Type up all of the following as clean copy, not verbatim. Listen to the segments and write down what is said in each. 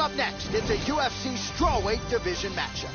up next, it's a UFC strawweight division matchup.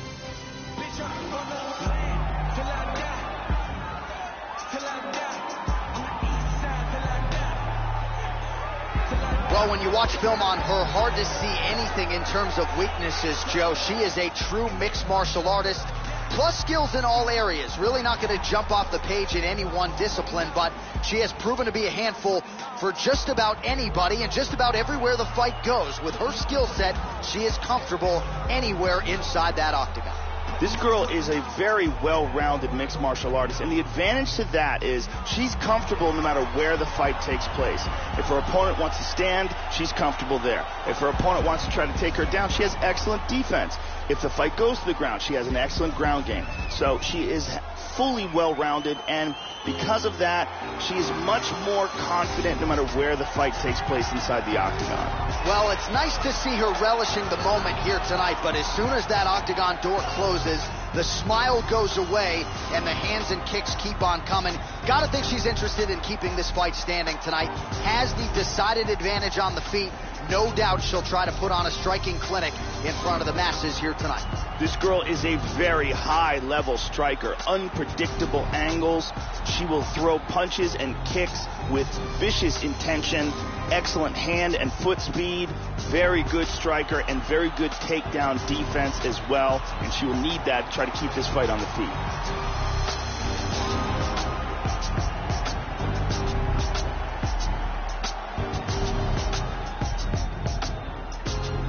Well, when you watch film on her, hard to see anything in terms of weaknesses, Joe. She is a true mixed martial artist, plus skills in all areas. Really not going to jump off the page in any one discipline, but she has proven to be a handful for just about anybody and just about everywhere the fight goes. With her skill set, she is comfortable anywhere inside that octagon. This girl is a very well-rounded mixed martial artist, and the advantage to that is she's comfortable no matter where the fight takes place. If her opponent wants to stand, she's comfortable there. If her opponent wants to try to take her down, she has excellent defense. If the fight goes to the ground, she has an excellent ground game. So she is fully well-rounded, and because of that, she is much more confident no matter where the fight takes place inside the octagon. Well, it's nice to see her relishing the moment here tonight, but as soon as that octagon door closes, the smile goes away and the hands and kicks keep on coming. Gotta think she's interested in keeping this fight standing tonight. Has the decided advantage on the feet. No doubt she'll try to put on a striking clinic in front of the masses here tonight. This girl is a very high-level striker. Unpredictable angles. She will throw punches and kicks with vicious intention. Excellent hand and foot speed. Very good striker and very good takedown defense as well. And she will need that to try to keep this fight on the feet.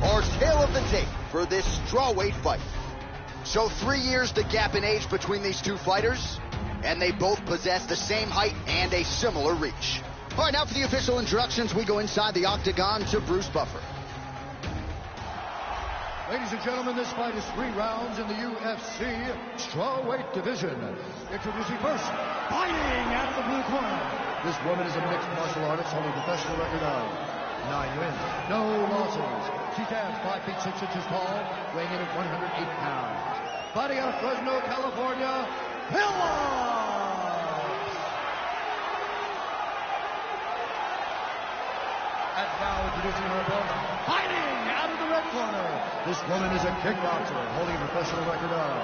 Our tale of the tape for this strawweight fight. So 3 years the gap in age between these two fighters, and they both possess the same height and a similar reach. All right, now for the official introductions, we go inside the octagon to Bruce Buffer. Ladies and gentlemen, this fight is 3 rounds in the UFC strawweight division. Introducing first, fighting out of the blue corner. This woman is a mixed martial artist holding a professional record of 9 wins, no losses. She stands 5 feet 6 inches tall, weighing in at 108 pounds. Fighting out of Fresno, California, And now introducing her opponent, fighting out of the red corner. This woman is a kickboxer holding a professional record of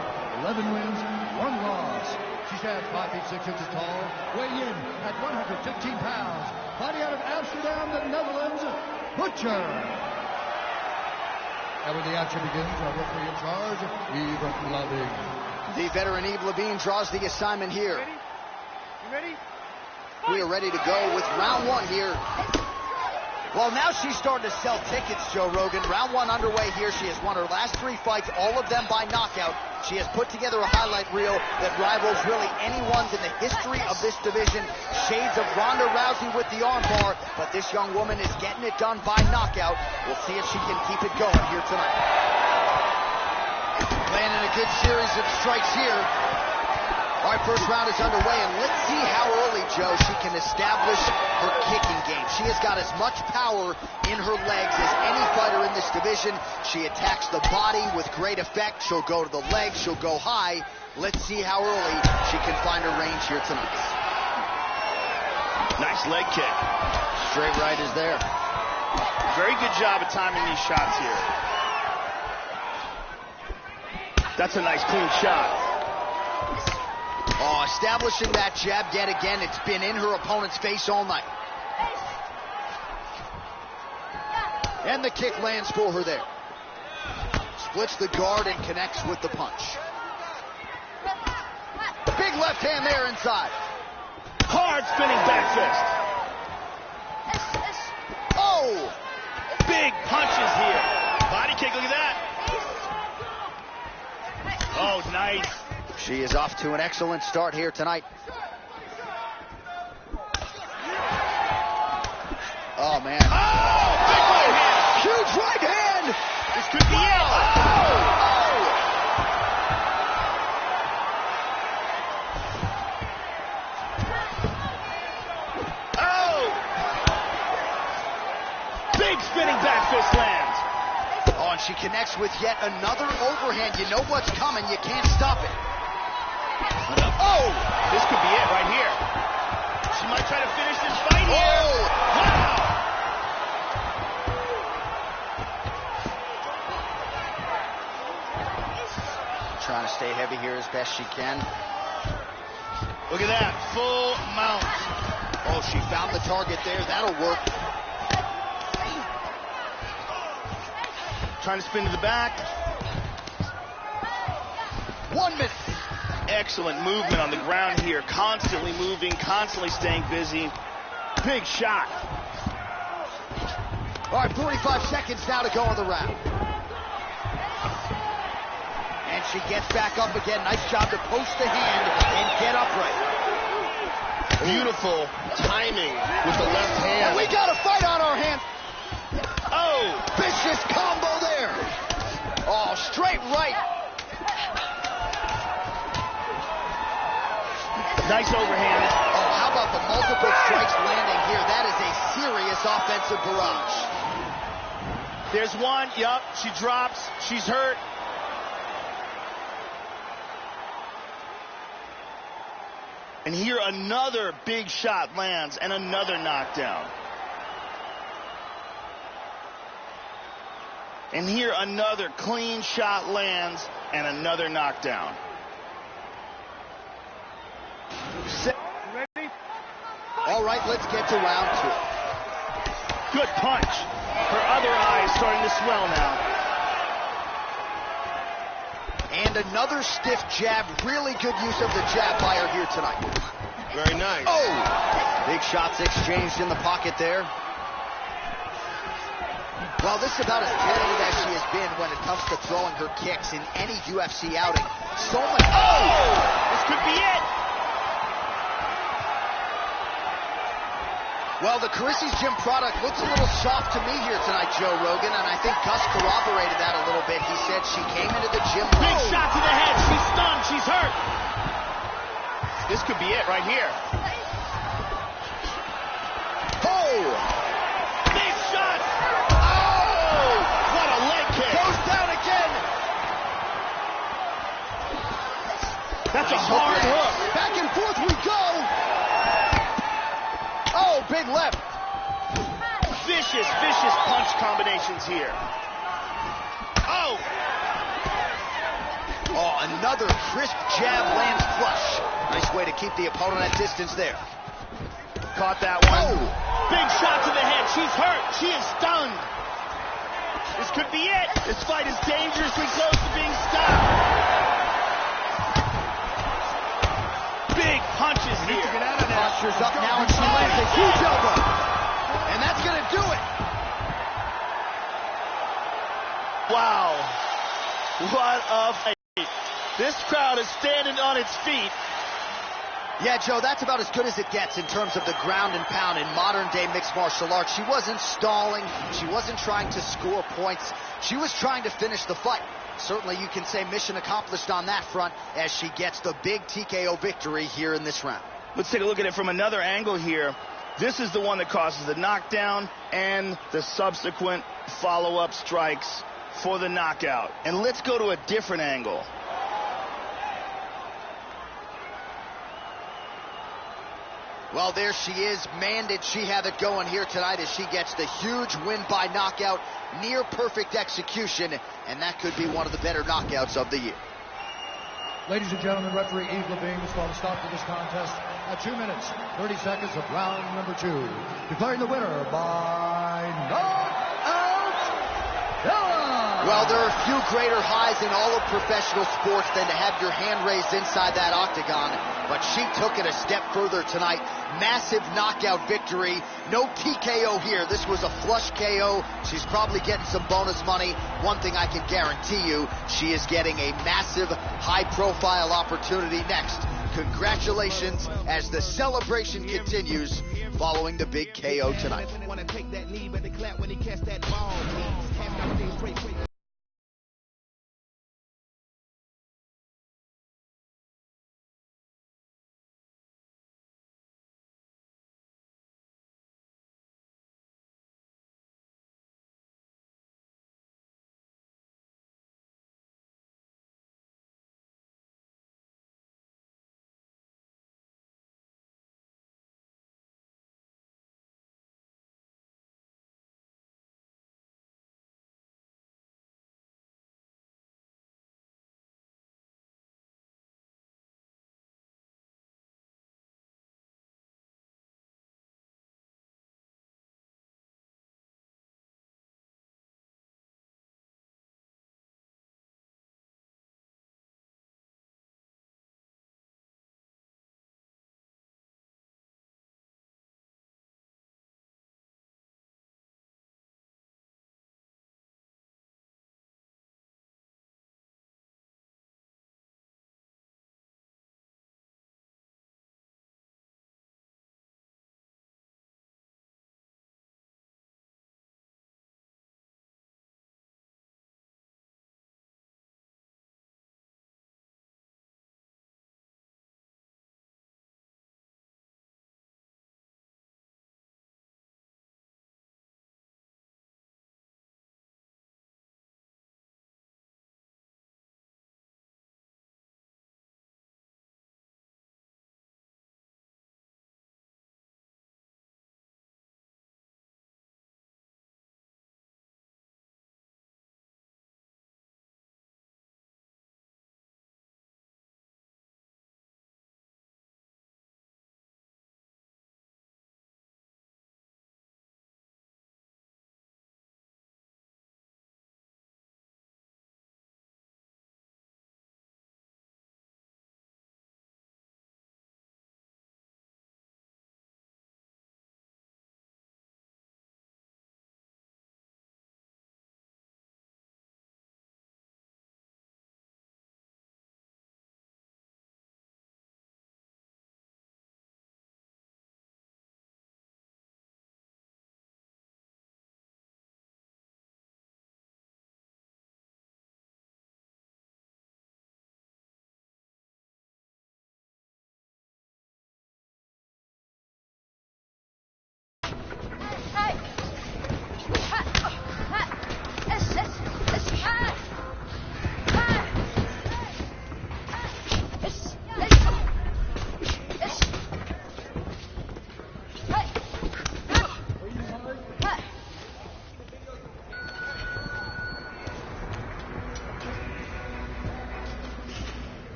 11 wins, 1 loss. She stands 5 feet 6 inches tall, weighing in at 115 pounds. Fighting out of Amsterdam, the Netherlands, Butcher. And when the action begins, our referee in charge, Yves Levine. The veteran Yves Levine draws the assignment here. You ready? We are ready to go with round 1 here. Well, now she's starting to sell tickets, Joe Rogan. Round 1 underway here. She has won her last 3 fights, all of them by knockout. She has put together a highlight reel that rivals really anyone's in the history of this division. Shades of Ronda Rousey with the armbar, but this young woman is getting it done by knockout. We'll see if she can keep it going here tonight. Landing a good series of strikes here. All right, first round is underway, and let's see how early, Joe, she can establish her kicking game. She has got as much power in her legs as any fighter in this division. She attacks the body with great effect. She'll go to the legs. She'll go high. Let's see how early she can find her range here tonight. Nice leg kick. Straight right is there. Very good job of timing these shots here. That's a nice clean shot. Oh, establishing that jab yet again. It's been in her opponent's face all night. And the kick lands for her there. Splits the guard and connects with the punch. Big left hand there inside. Hard spinning back fist. Oh! Big punches here. Body kick, look at that. Oh, nice. She is off to an excellent start here tonight. Oh, man. Oh, big right hand. Huge right hand. This could be it. Oh. Big spinning back fist lands. Oh, and she connects with yet another overhand. You know what's coming. You can't stop it. Oh, this could be it right here. She might try to finish this fight here. Wow. trying to stay heavy here as best she can. Look at that, full mount. Oh, she found the target there. That'll work. Trying to spin to the back. 1 minute. Excellent movement on the ground here. Constantly moving, constantly staying busy. Big shot. All right, 45 seconds now to go on the round. And she gets back up again. Nice job to post the hand and get upright. Beautiful timing with the left hand. And we got a fight on our hands. Oh! Vicious combo there. Oh, straight right. Nice overhand. Oh, how about the multiple strikes landing here? That is a serious offensive barrage. There's one. Yup, she drops. She's hurt. And here another big shot lands and another knockdown. And here another clean shot lands and another knockdown. Ready? All right, let's get to round 2. Good punch. Her other eye is starting to swell now. And another stiff jab. Really good use of the jab by her here tonight. Very nice. Oh! Big shots exchanged in the pocket there. Well, this is about as tentative as she has been when it comes to throwing her kicks in any UFC outing. So much. Oh! This could be it. Well, the Carissy's Gym product looks a little soft to me here tonight, Joe Rogan, and I think Gus corroborated that a little bit. He said she came into the gym. Big shot to the head. She's stunned. She's hurt. This could be it right here. Oh! Big shot. Oh! What a leg kick. Goes down again. That's Nice a hard hook. Back and forth we go. Oh, big left. Vicious, vicious punch combinations here. Oh! Oh, another crisp jab lands flush. Nice way to keep the opponent at distance there. Caught that one. Oh! Big shot to the head. She's hurt. She is stunned. This could be it. This fight is dangerously close to being stopped. Big punches here. Posture's up now, and she lands a huge elbow. And that's going to do it. Wow. What a fight. This crowd is standing on its feet. Yeah, Joe, that's about as good as it gets in terms of the ground and pound in modern-day mixed martial arts. She wasn't stalling. She wasn't trying to score points. She was trying to finish the fight. Certainly you can say mission accomplished on that front as she gets the big TKO victory here in this round. Let's take a look at it from another angle here. This is the one that causes the knockdown and the subsequent follow-up strikes for the knockout. And let's go to a different angle. Well, there she is. Man, did she have it going here tonight as she gets the huge win by knockout, near perfect execution, and that could be one of the better knockouts of the year. Ladies and gentlemen, referee Yves Levine has called a stop to this contest at 2 minutes, 30 seconds of round number 2. Declaring the winner by knockout, Ella! Well, there are few greater highs in all of professional sports than to have your hand raised inside that octagon, but she took it a step further tonight. Massive knockout victory. No TKO here. This was a flush KO. She's probably getting some bonus money. One thing I can guarantee you, she is getting a massive, high-profile opportunity next. Congratulations as the celebration continues following the big KO tonight.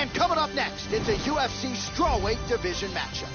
And coming up next, it's a UFC strawweight division matchup.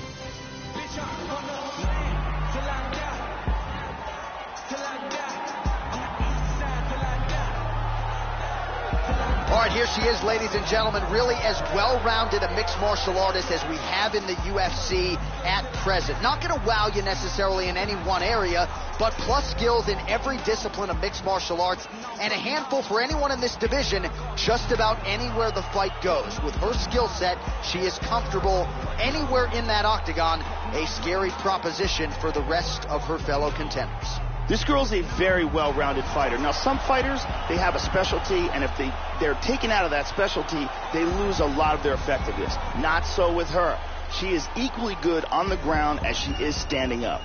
All right, here she is, ladies and gentlemen, really as well-rounded a mixed martial artist as we have in the UFC at present. Not going to wow you necessarily in any one area, but plus skills in every discipline of mixed martial arts, and a handful for anyone in this division just about anywhere the fight goes. With her skill set, she is comfortable anywhere in that octagon, a scary proposition for the rest of her fellow contenders. This girl's a very well-rounded fighter. Now, some fighters, they have a specialty, and if they're taken out of that specialty, they lose a lot of their effectiveness. Not so with her. She is equally good on the ground as she is standing up.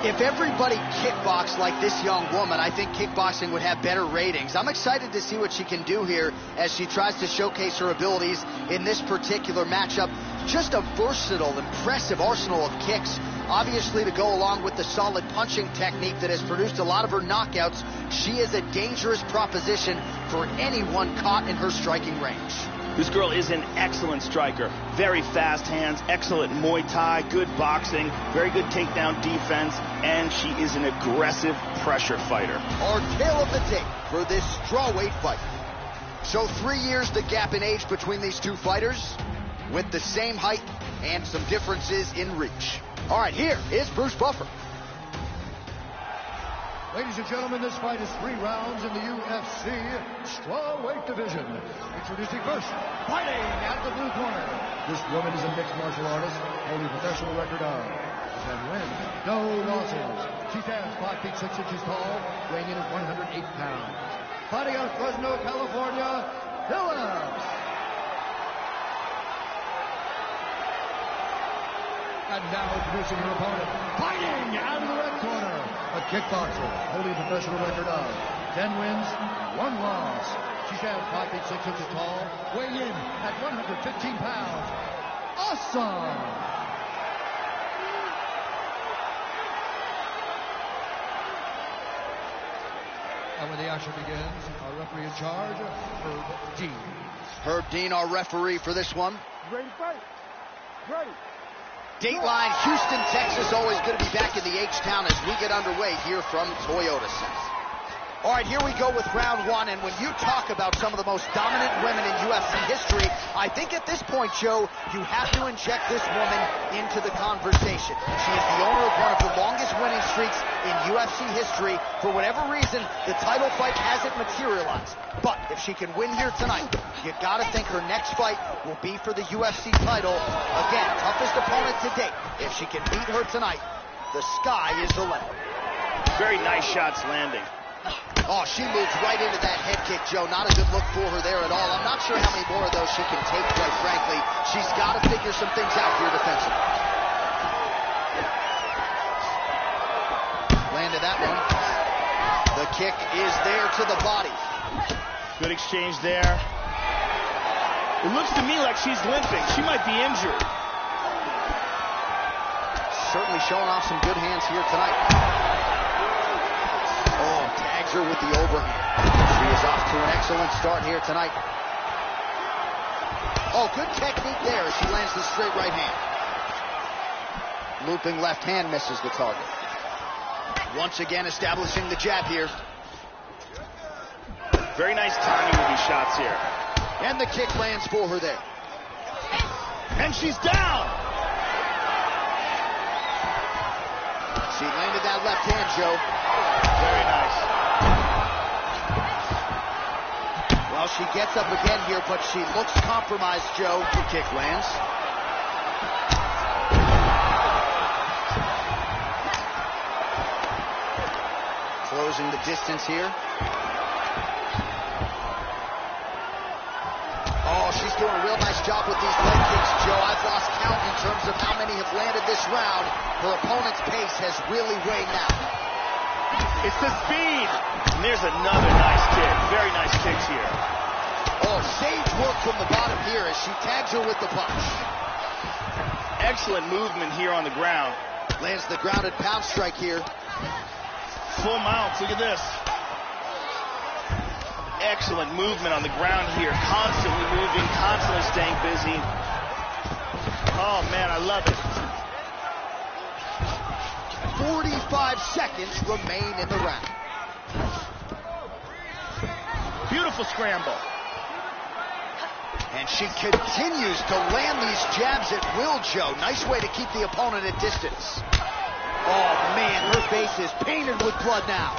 If everybody kickboxed like this young woman, I think kickboxing would have better ratings. I'm excited to see what she can do here as she tries to showcase her abilities in this particular matchup. Just a versatile, impressive arsenal of kicks, obviously to go along with the solid punching technique that has produced a lot of her knockouts. She is a dangerous proposition for anyone caught in her striking range. This girl is an excellent striker. Very fast hands, excellent Muay Thai, good boxing, very good takedown defense, and she is an aggressive pressure fighter. Our tale of the tape for this strawweight fight. So 3 years the gap in age between these two fighters, with the same height and some differences in reach. All right, here is Bruce Buffer. Ladies and gentlemen, this fight is 3 rounds in the UFC strawweight division. Introducing first, fighting out of the blue corner. This woman is a mixed martial artist, holding a professional record of 10 wins, no losses. She stands 5 feet 6 inches tall, weighing in at 108 pounds. Fighting out of Fresno, California, Phillips. And now introducing her opponent, fighting out of the red corner, a kickboxer holding a professional record of 10 wins, 1 loss. She stands 5 feet 6 inches tall, weighing in at 115 pounds. Awesome! And when the action begins, our referee in charge, Herb Dean. Herb Dean, our referee for this one. Ready to fight? Ready. Dateline, Houston, Texas, always good to be back in the H-Town as we get underway here from Toyota Center. All right, here we go with round 1, and when you talk about some of the most dominant women in UFC history, I think at this point, Joe, you have to inject this woman into the conversation. She is the owner of one of the longest winning streaks in UFC history. For whatever reason, the title fight hasn't materialized. But if she can win here tonight, you gotta think her next fight will be for the UFC title. Again, toughest opponent to date. If she can beat her tonight, the sky is the limit. Very nice shots landing. Oh, she moves right into that head kick, Joe. Not a good look for her there at all. I'm not sure how many more of those she can take, quite frankly. She's got to figure some things out here defensively. Landed that one. The kick is there to the body. Good exchange there. It looks to me like she's limping. She might be injured. Certainly showing off some good hands here tonight. Oh, tags her with the overhand. She is off to an excellent start here tonight. Oh, good technique there as she lands the straight right hand. Looping left hand misses the target. Once again establishing the jab here. Very nice timing with these shots here. And the kick lands for her there. And she's down! She landed that left hand, Joe. Very nice. Well, she gets up again here, but she looks compromised, Joe. The kick lands. Closing the distance here. Oh, she's doing a real nice job with these leg kicks, Joe. I've lost count in terms of how many have landed this round. Her opponent's pace has really waned out. It's the speed. And there's another nice kick. Very nice kicks here. Oh, sage work from the bottom here as she tags her with the punch. Excellent movement here on the ground. Lands the grounded pound strike here. Full mounts, look at this. Excellent movement on the ground here. Constantly moving, constantly staying busy. Oh, man, I love it. 45 seconds remain in the round. Beautiful scramble. And she continues to land these jabs at will, Joe. Nice way to keep the opponent at distance. Oh, man, her face is painted with blood now.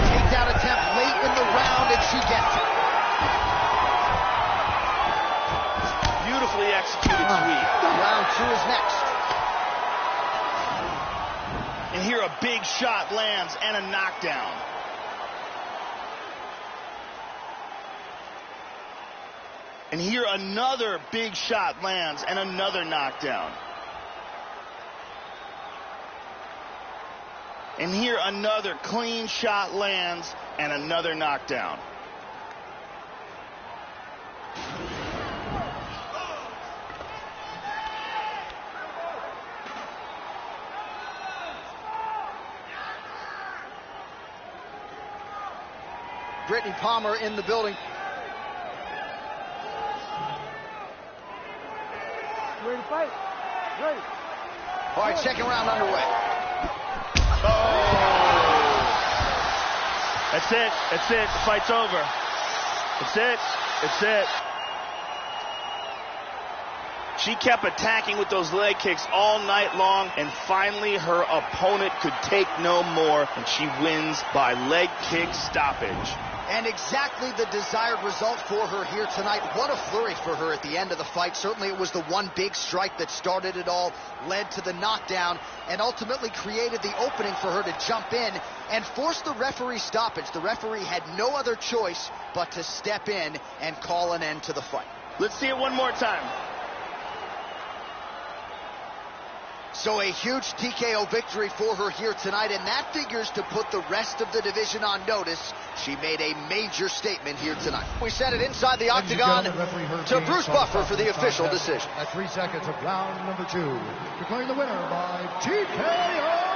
Takedown attempt late in the round, and she gets it. Beautifully executed sweep. Round 2 is next. And here a big shot lands and a knockdown. And here another big shot lands and another knockdown. And here another clean shot lands and another knockdown. Brittany Palmer in the building. Ready to fight? Ready. All right, second round underway. Oh! That's it. That's it. The fight's over. That's it. That's it. She kept attacking with those leg kicks all night long, and finally her opponent could take no more, and she wins by leg kick stoppage. And exactly the desired result for her here tonight. What a flurry for her at the end of the fight. Certainly it was the one big strike that started it all, led to the knockdown, and ultimately created the opening for her to jump in and force the referee stoppage. The referee had no other choice but to step in and call an end to the fight. Let's see it one more time. So a huge TKO victory for her here tonight, and that figures to put the rest of the division on notice. She made a major statement here tonight. We sent it inside the octagon to Bruce Buffer for the official decision. At 3 seconds of round number 2, declaring the winner by TKO.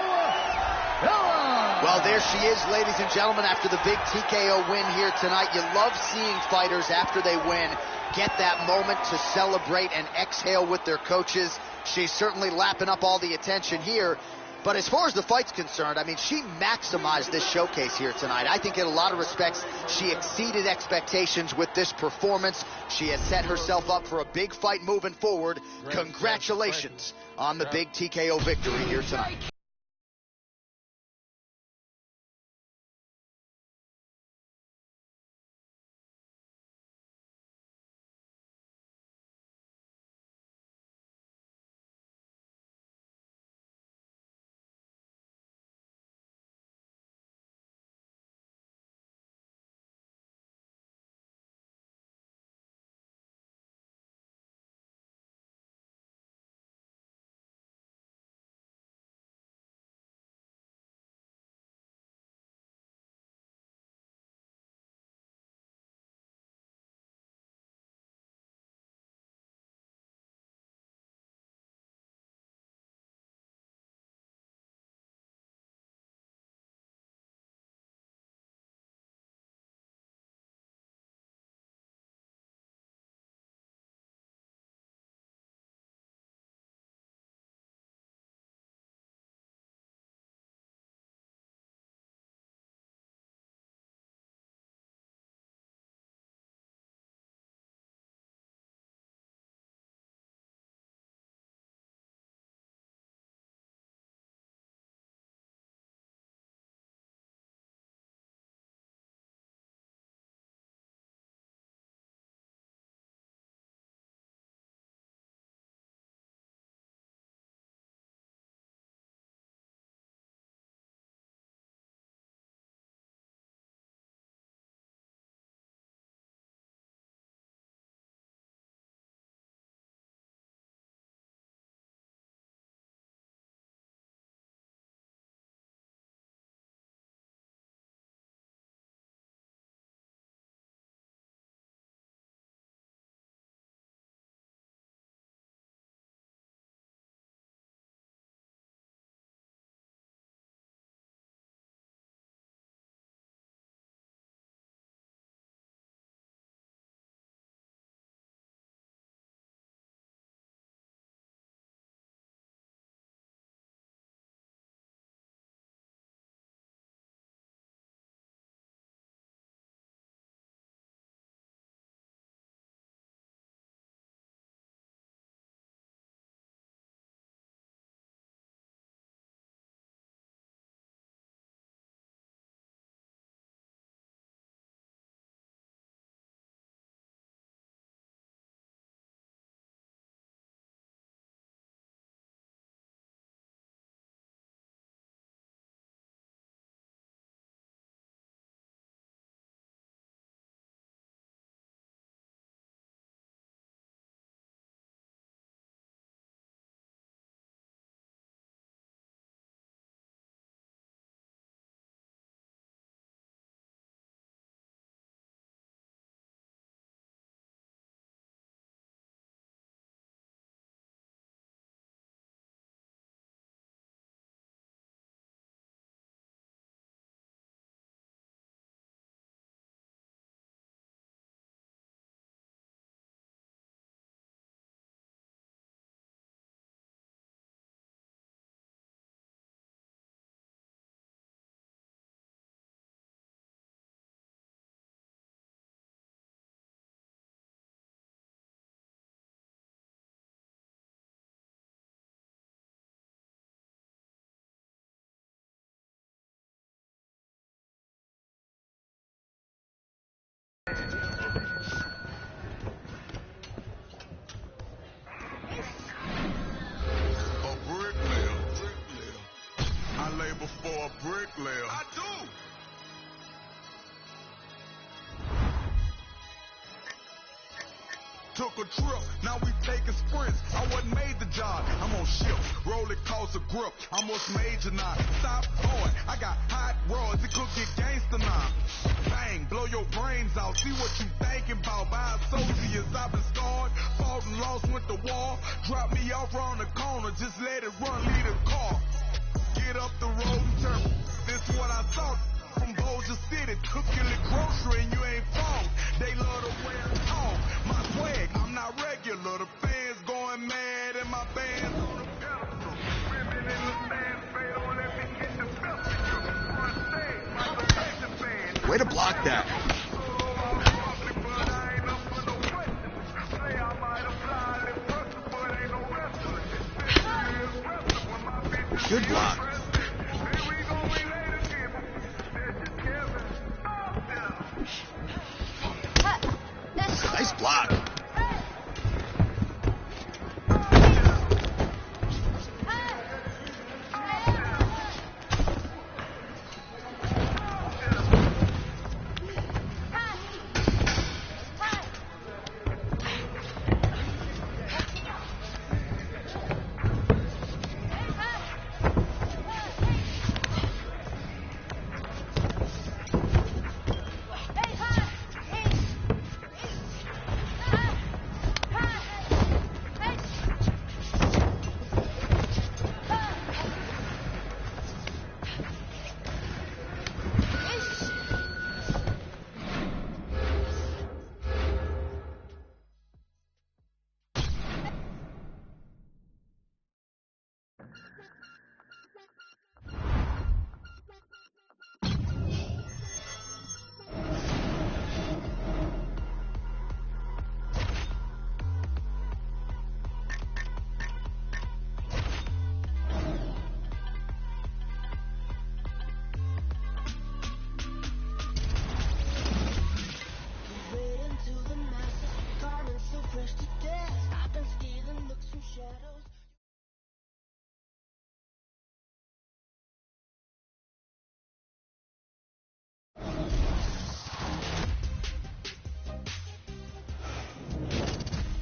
Well, there she is, ladies and gentlemen, after the big TKO win here tonight. You love seeing fighters after they win get that moment to celebrate and exhale with their coaches. She's certainly lapping up all the attention here. But as far as the fight's concerned, I mean, she maximized this showcase here tonight. I think in a lot of respects, she exceeded expectations with this performance. She has set herself up for a big fight moving forward. Congratulations on the big TKO victory here tonight. player. I do. Took a trip, now we taking sprints. I wasn't made the job, I'm on ships. Roll it cost a grip, I'm what's major now. Stop going, I got hot rods, it could get gangster now. Bang, blow your brains out, see what you thinking about. By associates, I've been scarred, fought and lost, went to war. Drop me off around the corner, just let it run, lead a car. Get up the road and turn, this what I thought. From Bossier City, took you to grocery and you ain't phone. They love to wear and talk. My swag, I'm not regular. The fans going mad and my band's on the pedestal. Women in the stands, they don't let me get the best of you. Front stage, like a Tekken fan. Way to block that. Good block. Nice block.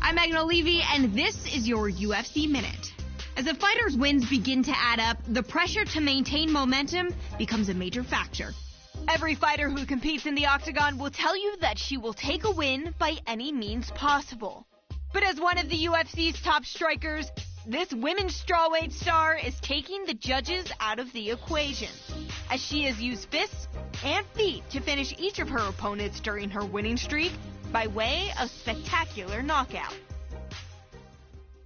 I'm Megan O'Leary, and this is your UFC Minute. As a fighter's wins begin to add up, the pressure to maintain momentum becomes a major factor. Every fighter who competes in the octagon will tell you that she will take a win by any means possible. But as one of the UFC's top strikers, this women's strawweight star is taking the judges out of the equation, as she has used fists and feet to finish each of her opponents during her winning streak by way of spectacular knockout.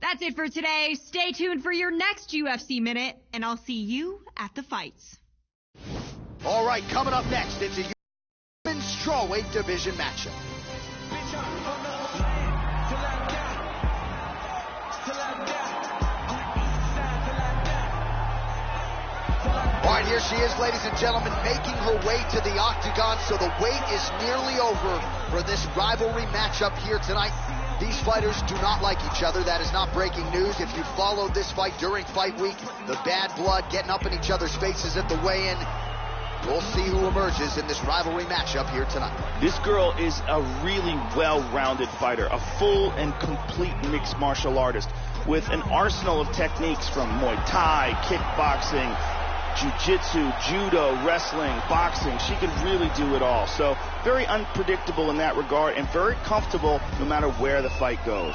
That's it for today. Stay tuned for your next UFC Minute, and I'll see you at the fights. All right, coming up next, it's a women's strawweight division matchup. All right, here she is, ladies and gentlemen, making her way to the octagon, so the wait is nearly over for this rivalry matchup here tonight. These fighters do not like each other. That is not breaking news. If you followed this fight during fight week, the bad blood getting up in each other's faces at the weigh-in, we'll see who emerges in this rivalry matchup here tonight. This girl is a really well-rounded fighter, a full and complete mixed martial artist with an arsenal of techniques from Muay Thai, kickboxing, jiu-jitsu, judo, wrestling, boxing. She can really do it all. So very unpredictable in that regard and very comfortable no matter where the fight goes.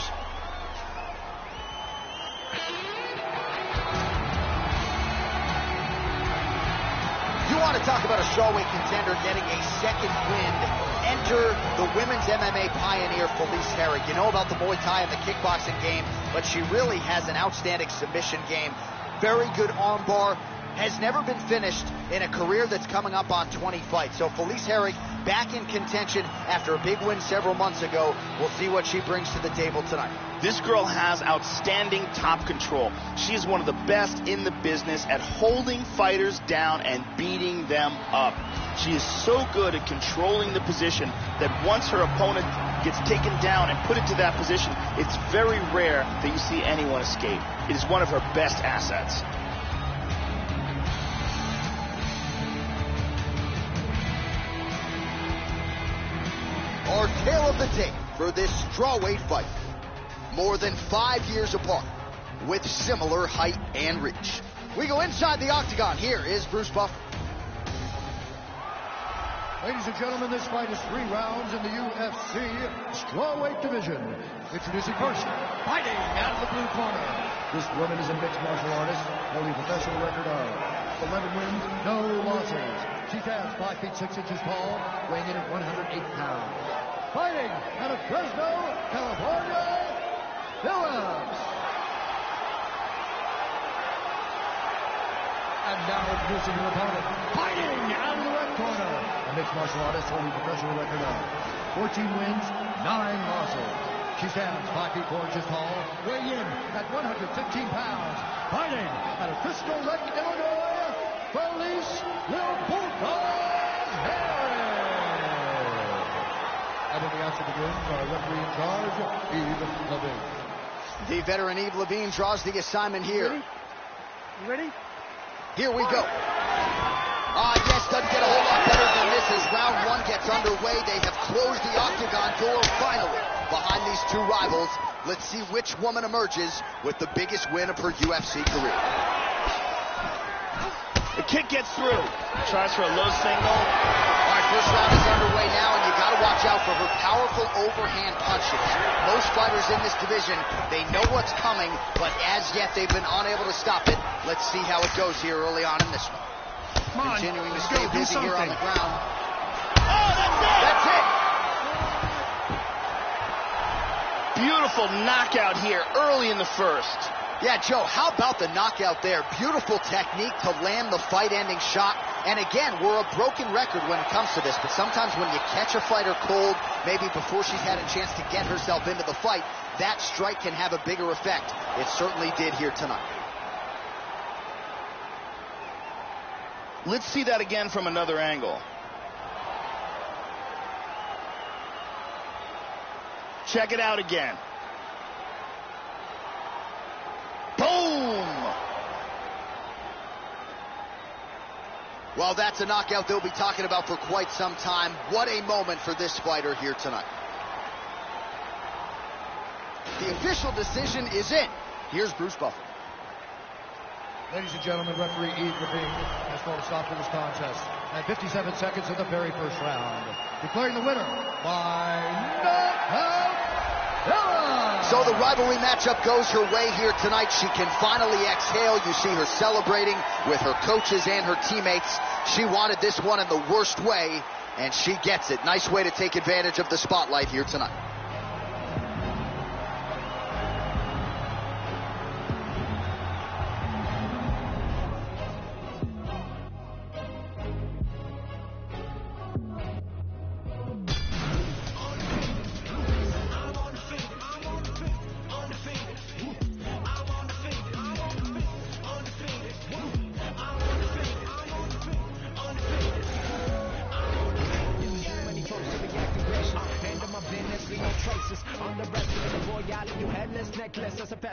You want to talk about a strawweight contender getting a second win. Enter the women's MMA pioneer, Felice Herrig. You know about the Muay Thai and the kickboxing game, but she really has an outstanding submission game. Very good armbar. Has never been finished in a career that's coming up on 20 fights. So Felice Herrig back in contention after a big win several months ago. We'll see what she brings to the table tonight. This girl has outstanding top control. She is one of the best in the business at holding fighters down and beating them up. She is so good at controlling the position that once her opponent gets taken down and put into that position, it's very rare that you see anyone escape. It is one of her best assets. our tale of the tape for this strawweight fight. More than 5 years apart, with similar height and reach. We go inside the octagon. Here is Bruce Buffer. Ladies and gentlemen, this fight is 3 rounds in the UFC strawweight division. Introducing first, fighting out of the blue corner. This woman is a mixed martial artist, holding a professional record of 11 wins, no losses. She stands 5 feet 6 inches tall, weighing in at 108 pounds. Fighting out of Fresno, California, Phillips. And now introducing her opponent, fighting out of the red corner. A mixed martial artist holding a professional record of 14 wins, 9 losses. She stands 5 feet 4 inches tall, weighing in at 115 pounds. Fighting out of Crystal Lake, Illinois, Felice Lil Bulldog Harris. And in the action begins, our referee in charge, Eve Levine. The veteran Eve Levine draws the assignment here. You ready? Here we go. Yes, doesn't get a whole lot better than this as round 1 gets underway. They have closed the octagon door finally behind these 2 rivals. Let's see which woman emerges with the biggest win of her UFC career. The kick gets through. Tries for a low single. All right, first round is underway now, and you got to watch out for her powerful overhand punches. Most fighters in this division, they know what's coming, but as yet they've been unable to stop it. Let's see how it goes here early on in this one. Continuing to stay busy here on the ground. Oh, that's it! Beautiful knockout here early in the first. Yeah, Joe, how about the knockout there? Beautiful technique to land the fight-ending shot. And again, we're a broken record when it comes to this, but sometimes when you catch a fighter cold, maybe before she's had a chance to get herself into the fight, that strike can have a bigger effect. It certainly did here tonight. Let's see that again from another angle. Check it out again. Boom! Well, that's a knockout they'll be talking about for quite some time. What a moment for this fighter here tonight. The official decision is in. Here's Bruce Buffer. Ladies and gentlemen, referee Eve Levine has called a stop to this contest at 57 seconds of the very first round, declaring the winner by knockout. So the rivalry matchup goes her way here tonight. She can finally exhale. You see her celebrating with her coaches and her teammates. She wanted this one in the worst way, and she gets it. Nice way to take advantage of the spotlight here tonight.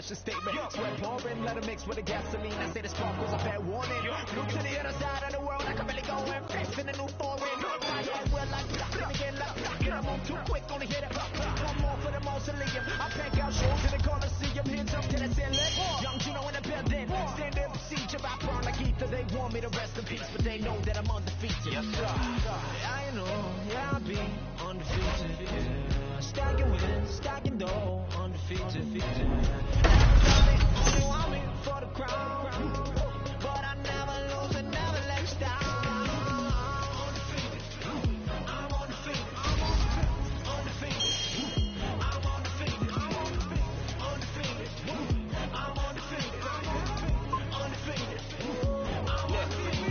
Statement. Sweat pouring, let it mix with the gasoline. I say the spark was a fair warning. Look to the other side of the world, I can really go and face in a new foreign. I am well like that, again like that. I move too quick, only hit it. One more for the mausoleum. I pack out shows in the Coliseum. Hands up to the ceiling. Young Juno in the building. Stand in procedure. I burn like ether. They want me to rest in peace, but they know that I'm undefeated. Yes, sir. I know, yeah, I'll be undefeated. Yeah. Stacking wins, stacking dough, undefeated. Only want me for the crown, but I never lose and never let you down. Undefeated, I'm undefeated, I'm undefeated, I'm undefeated, I'm undefeated, I'm undefeated, undefeated.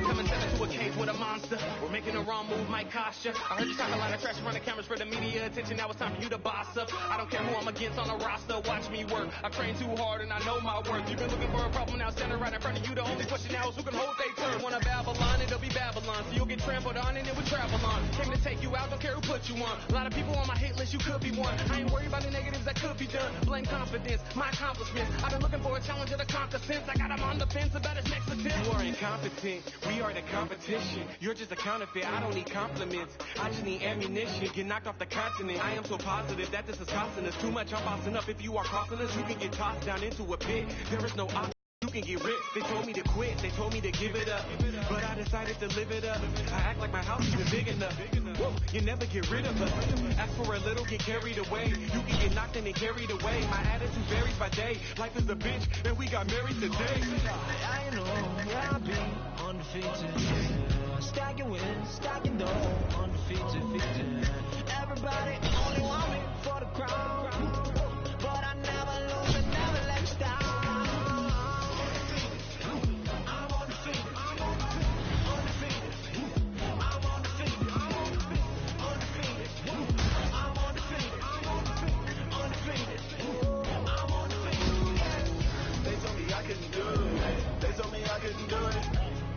Coming stepping to a cave with a monster. We're making a wrong move, might cost you. I heard you talking a lot of trash around the cameras for the media attention. Now it's time for you to boss up. I don't care who I'm against on the roster. Watch me work. I train too hard and I know my worth. You've been looking for a problem, now standing right in front of you. The only question now is who can hold their turn. Wanna Babylon, it'll be Babylon. So you'll get trampled on and it will travel on. Came to take you out, don't care who put you on. A lot of people on my hate list, you could be one. I ain't worried about the negatives that could be done. Blame confidence, my accomplishments. I've been looking for a challenger to conquer since. I got him on the fence about his next attempt. You are incompetent, we are the competition. You're You're just a counterfeit, I don't need compliments. I just need ammunition, get knocked off the continent. I am so positive that this is costing us too much. I'm bossing up. If you are crossing us, you can get tossed down into a pit. There is no option. You can get ripped. They told me to quit. They told me to give it up. But I decided to live it up. I act like my house isn't big enough. Woo, you never get rid of us. Ask for a little, get carried away. You can get knocked and carried away. My attitude varies by day. Life is a bitch, and we got married today. I know, yeah, I'll be undefeated. Stacking wins, stacking dough, undefeated. Everybody only want me for the crown. But I never lose and never let me down.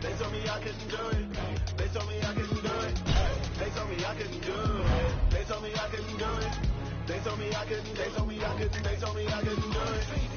They told me I couldn't do it. They told me I couldn't do it. They told me I couldn't do it. They told me I couldn't do it. They told me I couldn't. They told me I couldn't. They told me I couldn't do it.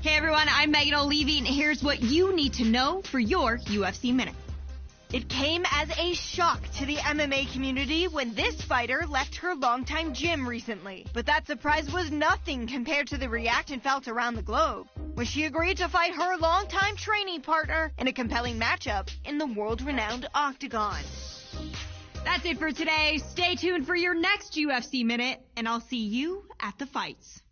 Hey everyone, I'm Megan O'Leary, and here's what you need to know for your UFC Minute. It came as a shock to the MMA community when this fighter left her longtime gym recently. But that surprise was nothing compared to the reaction felt around the globe when she agreed to fight her longtime training partner in a compelling matchup in the world-renowned Octagon. That's it for today. Stay tuned for your next UFC Minute, and I'll see you at the fights.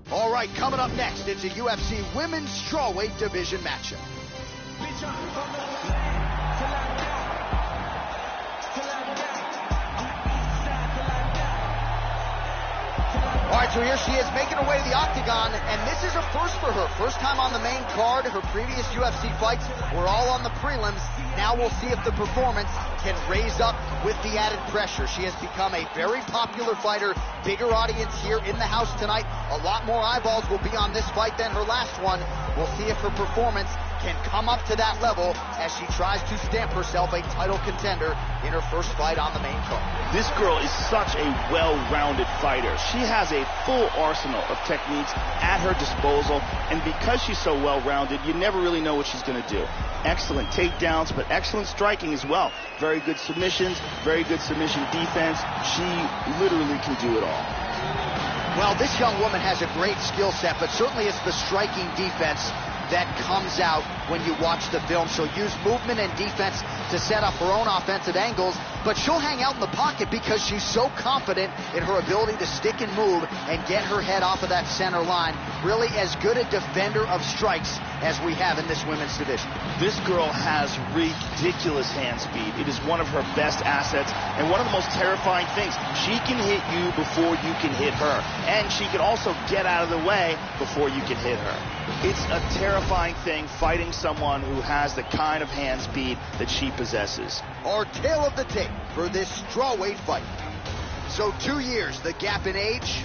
All right, coming up next, it's a UFC Women's Strawweight Division matchup. All right, so here she is making her way to the Octagon, and this is a first for her. First time on the main card. Her previous UFC fights were all on the prelims. Now we'll see if the performance can raise up with the added pressure. She has become a very popular fighter. Bigger audience here in the house tonight. A lot more eyeballs will be on this fight than her last one. We'll see if her performance can come up to that level as she tries to stamp herself a title contender in her first fight on the main card. This girl is such a well-rounded fighter. She has a full arsenal of techniques at her disposal, and because she's so well-rounded, you never really know what she's going to do. Excellent takedowns, but excellent striking as well. Very good submissions, very good submission defense. She literally can do it all. Well, this young woman has a great skill set, but certainly it's the striking defense that comes out when you watch the film. She'll use movement and defense to set up her own offensive angles, but she'll hang out in the pocket because she's so confident in her ability to stick and move and get her head off of that center line really as good a defender of strikes as we have in this women's division. This girl has ridiculous hand speed. It is one of her best assets and one of the most terrifying things. She can hit you before you can hit her, and she can also get out of the way before you can hit her. It's a terrifying thing fighting someone who has the kind of hand speed that she possesses. Our tale of the tape for this strawweight fight. So 2 years, the gap in age,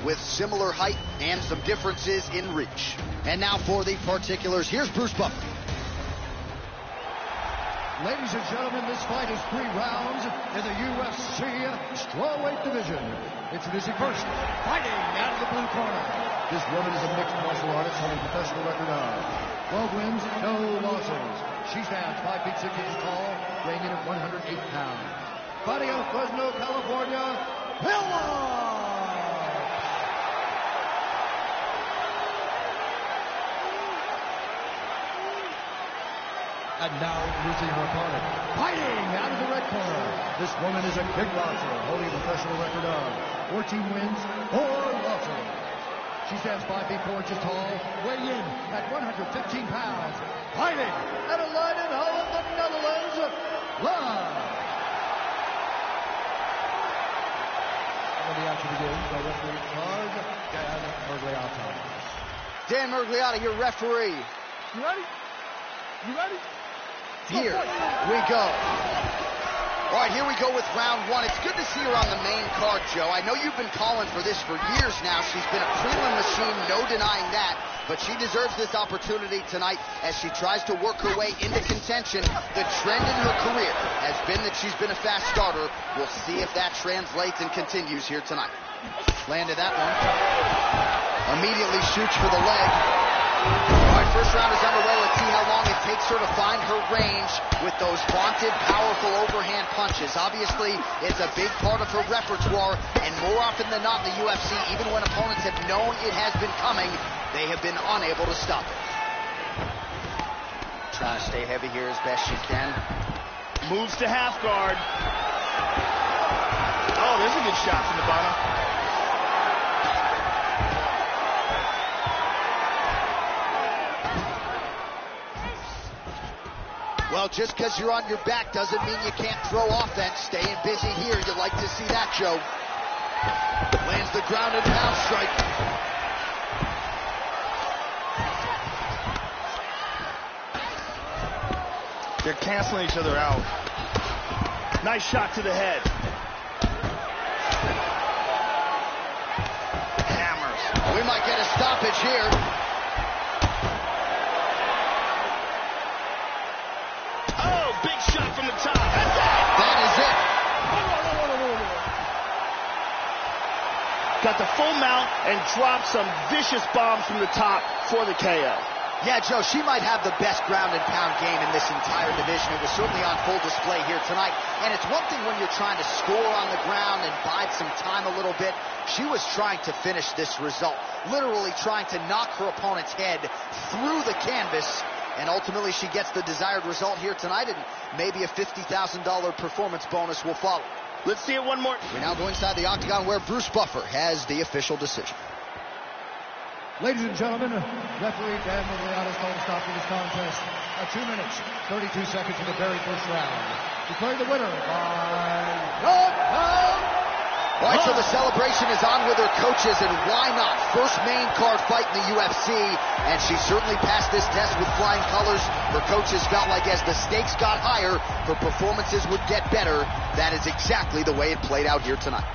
with similar height and some differences in reach. And now for the particulars, here's Bruce Buffer. Ladies and gentlemen, this fight is 3 rounds in the UFC strawweight division. Introducing first, fighting out of the blue corner. This woman is a mixed martial artist holding a professional record of 12 wins, no losses. She stands 5 feet 6 inches tall, weighing in at 108 pounds. Fighting out of Fresno, California, Pillow! And now introducing her opponent, fighting out of the red corner. This woman is a kickboxer holding a professional record of 14 wins, 4 losses. She stands 5 feet 4 inches tall, weighing in at 115 pounds. Fighting out of Leiden, Holland, the Netherlands, live. When the action begins, the referee in charge, Dan Mergliotta. Dan Mergliotta, your referee. You ready? You ready? Here we go. All right, here we go with round 1. It's good to see her on the main card, Joe. I know you've been calling for this for years now. She's been a prelim machine, no denying that. But she deserves this opportunity tonight as she tries to work her way into contention. The trend in her career has been that she's been a fast starter. We'll see if that translates and continues here tonight. Landed that one. Immediately shoots for the leg. All right, first round is underway. Let's see how long it takes her to find her range with those vaunted, powerful overhand punches. Obviously, it's a big part of her repertoire, and more often than not in the UFC, even when opponents have known it has been coming, they have been unable to stop it. Trying to stay heavy here as best she can. Moves to half guard. Oh, there's a good shot from the bottom. Well, just because you're on your back doesn't mean you can't throw offense. Staying busy here, you like to see that, Joe. Lands the ground and pound strike. They're canceling each other out. Nice shot to the head. Hammers. We might get a stoppage here. Got the full mount and dropped some vicious bombs from the top for the KO. Yeah, Joe, she might have the best ground and pound game in this entire division. It was certainly on full display here tonight. And it's one thing when you're trying to score on the ground and bide some time a little bit. She was trying to finish this result, literally trying to knock her opponent's head through the canvas. And ultimately, she gets the desired result here tonight, and maybe a $50,000 performance bonus will follow. Let's see it one more. We now go inside the octagon where Bruce Buffer has the official decision. Ladies and gentlemen, referee Dan Mergliotta is called to stop for this contest at 2 minutes, 32 seconds of the very first round. Declaring the winner by knockout. All right, so the celebration is on with her coaches, and why not? First main card fight in the UFC, and she certainly passed this test with flying colors. Her coaches felt like as the stakes got higher, her performances would get better. That is exactly the way it played out here tonight.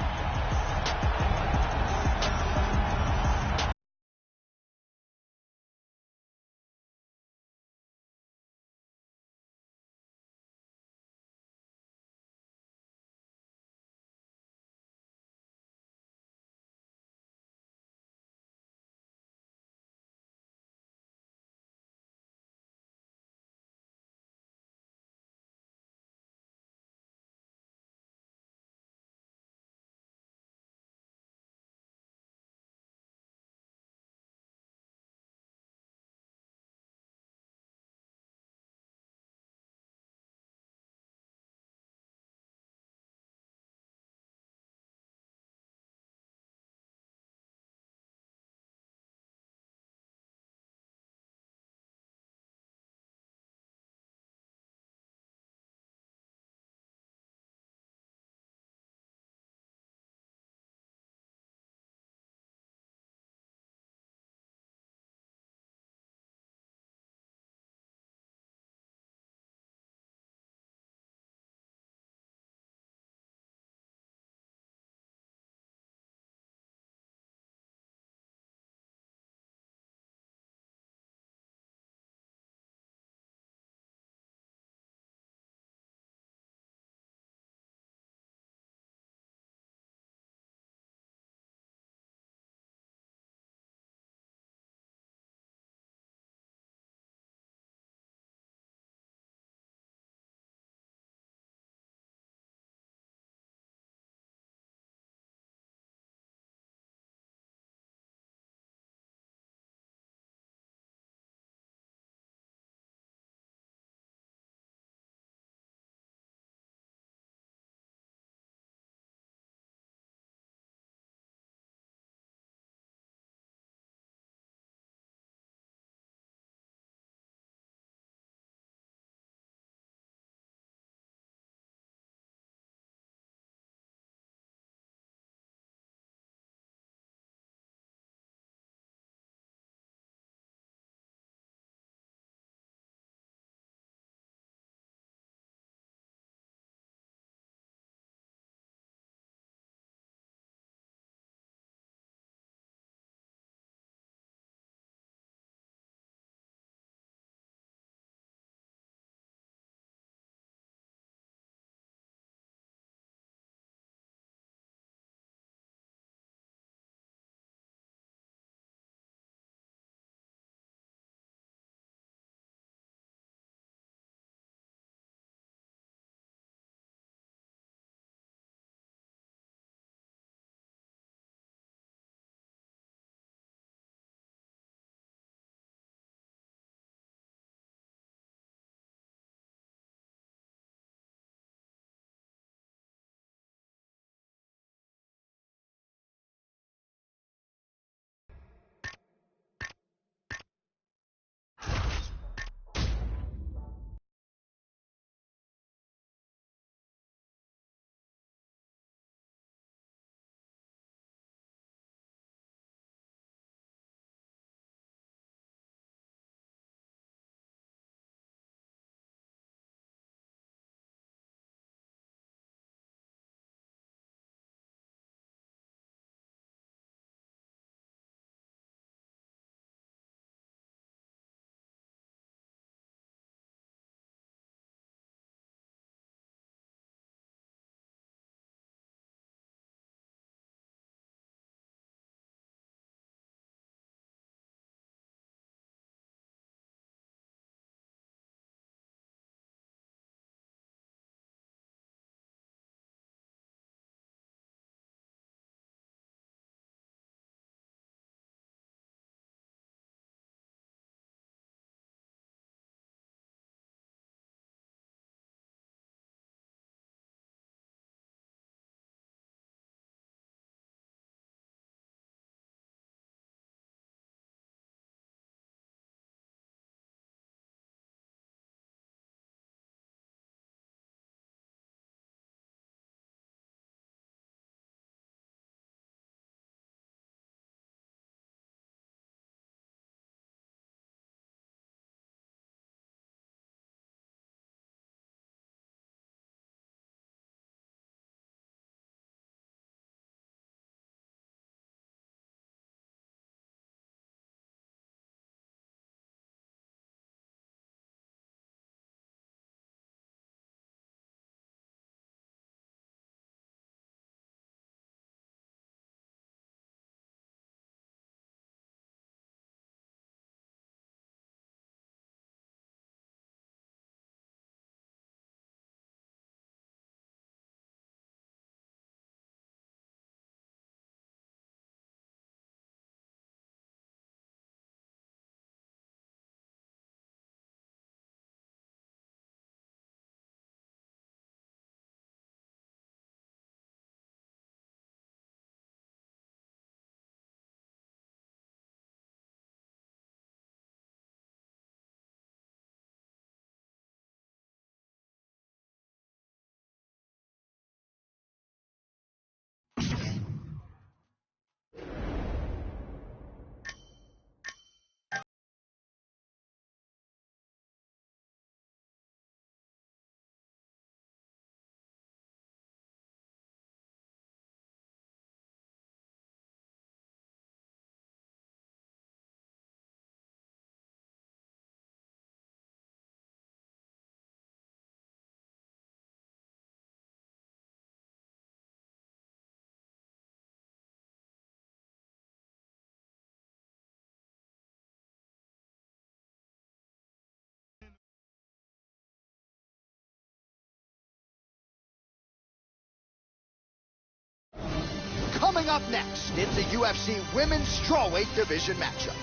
Coming up next, it's a UFC Women's Strawweight Division matchup.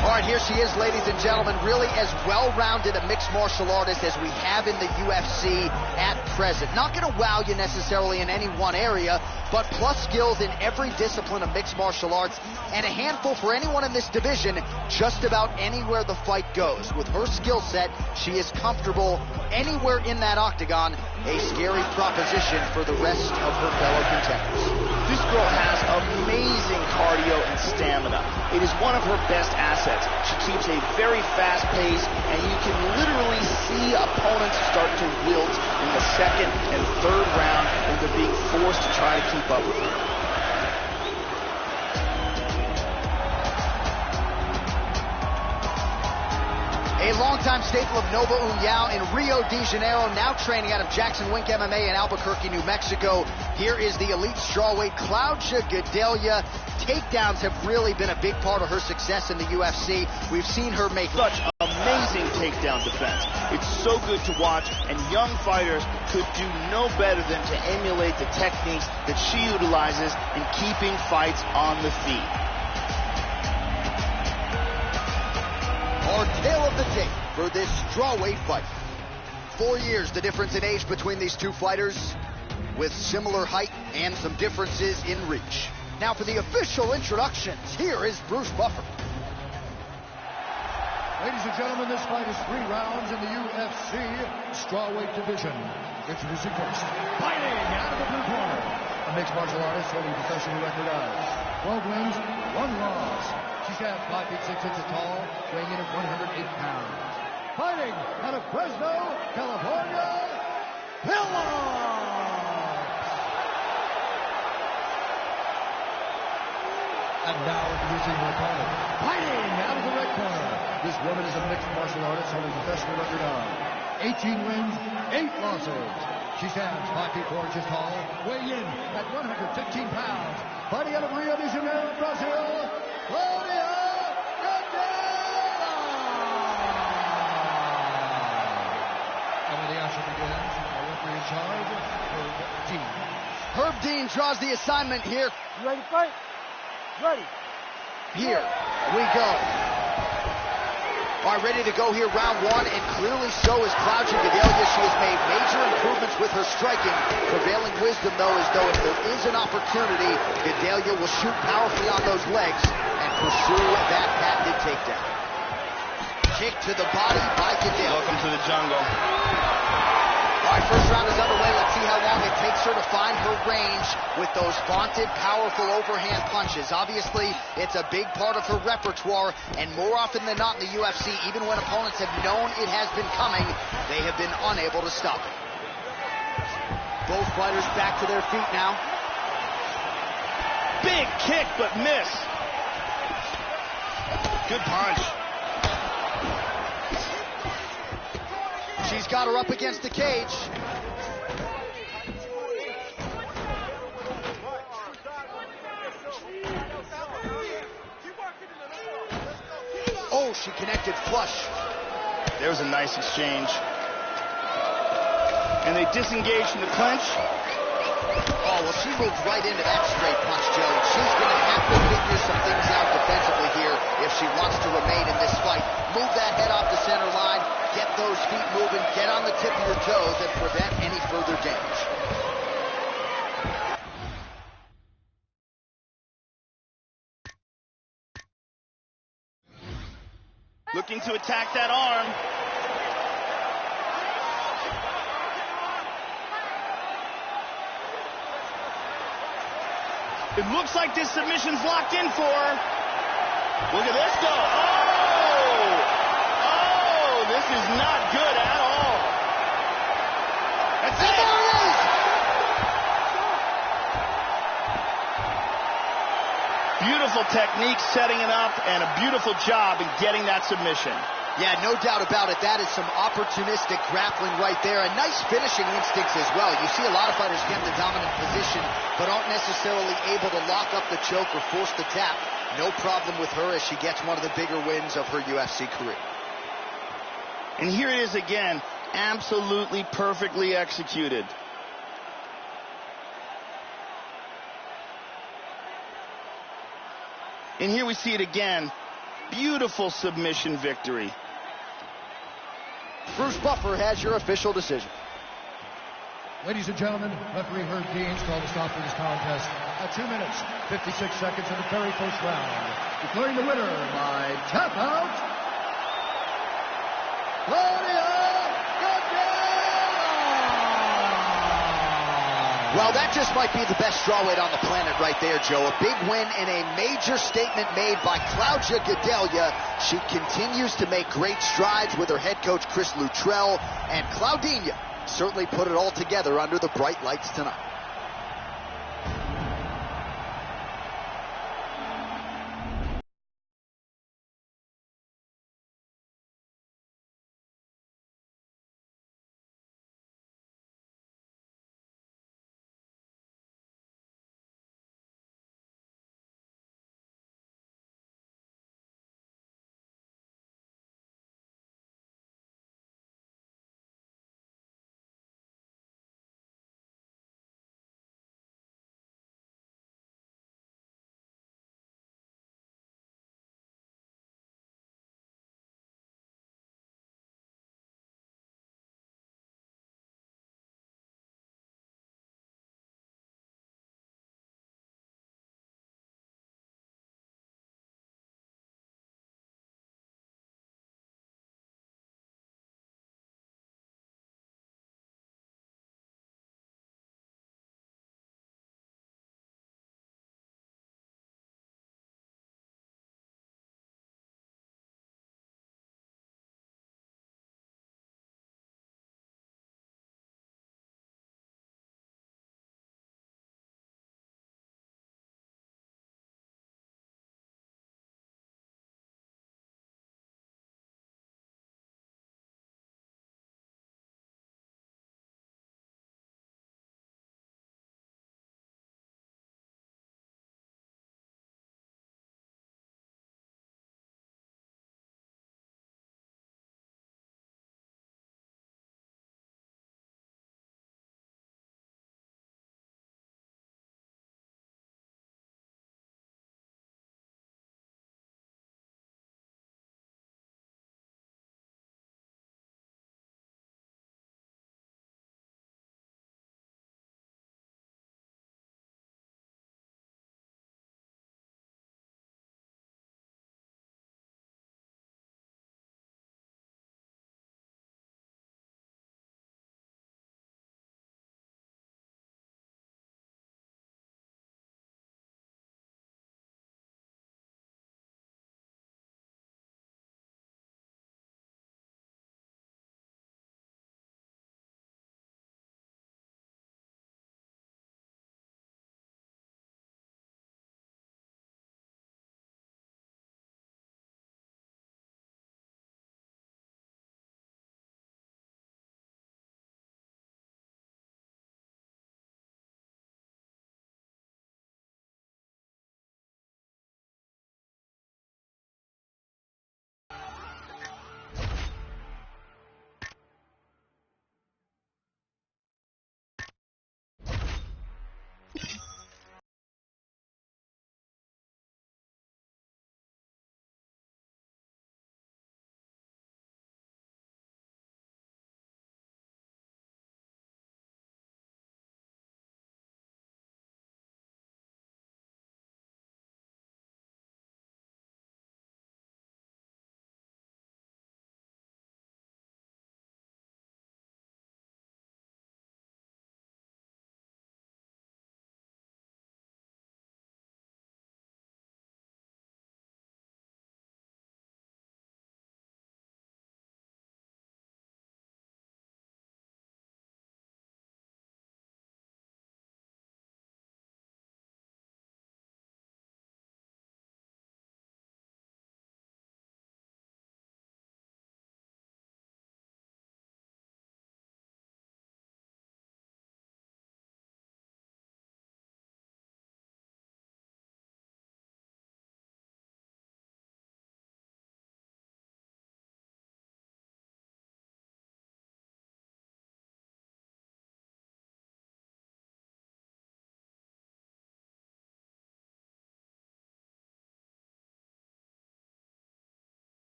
All right, here she is, ladies and gentlemen, really as well-rounded a mixed martial artist as we have in the UFC at present. Not going to wow you necessarily in any one area, but plus skills in every discipline of mixed martial arts, and a handful for anyone in this division just about anywhere the fight goes. With her skill set, she is comfortable anywhere in that octagon, a scary proposition for the rest of her fellow contenders. This girl has amazing cardio and stamina. It is one of her best assets. She keeps a very fast pace, and you can literally see opponents start to wilt in the second and third round when they're being forced to try to keep up with her. A longtime staple of Nova União in Rio de Janeiro, now training out of Jackson Wink MMA in Albuquerque, New Mexico. Here is the elite strawweight, Claudia Gadelha. Takedowns have really been a big part of her success in the UFC. We've seen her make such amazing takedown defense. It's so good to watch, and young fighters could do no better than to emulate the techniques that she utilizes in keeping fights on the feet. Our tale of the tape for this strawweight fight. 4 years the difference in age between these two fighters, with similar height and some differences in reach. Now for the official introductions, here is Bruce Buffer. Ladies and gentlemen, this fight is 3 rounds in the UFC strawweight division. Introducing first, fighting out of the blue corner, a mixed martial artist holding professional record of 12 wins, 1 loss. She stands 5 feet 6 inches tall, weighing in at 108 pounds. Fighting out of Fresno, California, And now introducing her opponent, fighting out of the red corner. This woman is a mixed martial artist holding a professional record of 18 wins, 8 losses. She stands 5 feet 4 inches tall, weighing in at 115 pounds. Fighting out of Rio de Janeiro, Brazil, Claudia Gadelha. And when the action begins, our referee in charge, Herb Dean. Herb Dean draws the assignment here. You ready to fight? Ready. Here we go. All right, ready to go here, round 1, and clearly so is Claudia Gadelha. She has made major improvements with her striking. Prevailing wisdom, though, is though if there is an opportunity, Gadelha will shoot powerfully on those legs and pursue that patented takedown. Kick to the body by Gadelha. Welcome to the jungle. All right, first round is underway. Let's see how long it takes her to find her range with those vaunted, powerful overhand punches. Obviously, it's a big part of her repertoire, and more often than not in the UFC, even when opponents have known it has been coming, they have been unable to stop it. Both fighters back to their feet now. Big kick, but miss. Good punch. She's got her up against the cage. Oh, she connected flush. There's a nice exchange. And they disengage from the clinch. Oh, well, she moved right into that straight punch, Joe. She's going to have to figure some things out defensively here if she wants to remain in this fight. Move that head off the center line, get those feet moving, get on the tip of your toes, and prevent any further damage. Looking to attack that arm. It looks like this submission's locked in for her. Look at this go. Oh, this is not good at all. That's it. There it is. Beautiful technique setting it up and a beautiful job in getting that submission. Yeah, no doubt about it. That is some opportunistic grappling right there. And nice finishing instincts as well. You see a lot of fighters get in the dominant position, but aren't necessarily able to lock up the choke or force the tap. No problem with her as she gets one of the bigger wins of her UFC career. And here it is again, absolutely perfectly executed. And here we see it again. Beautiful submission victory. Bruce Buffer has your official decision. Ladies and gentlemen, referee Herb Deans called a stop for this contest at 2 minutes, 56 seconds in the very first round. Declaring the winner by tap out, Claudia. Well, that just might be the best strawweight on the planet right there, Joe. A big win and a major statement made by Claudia Gadelha. She continues to make great strides with her head coach, Chris Luttrell, and Claudinha certainly put it all together under the bright lights tonight.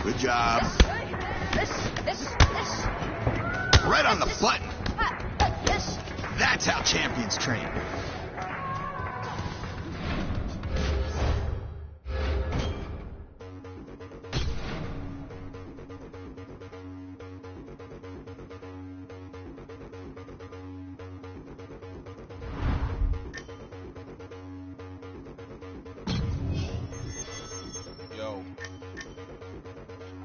Good job. Right on the button. That's how champions train. Yo,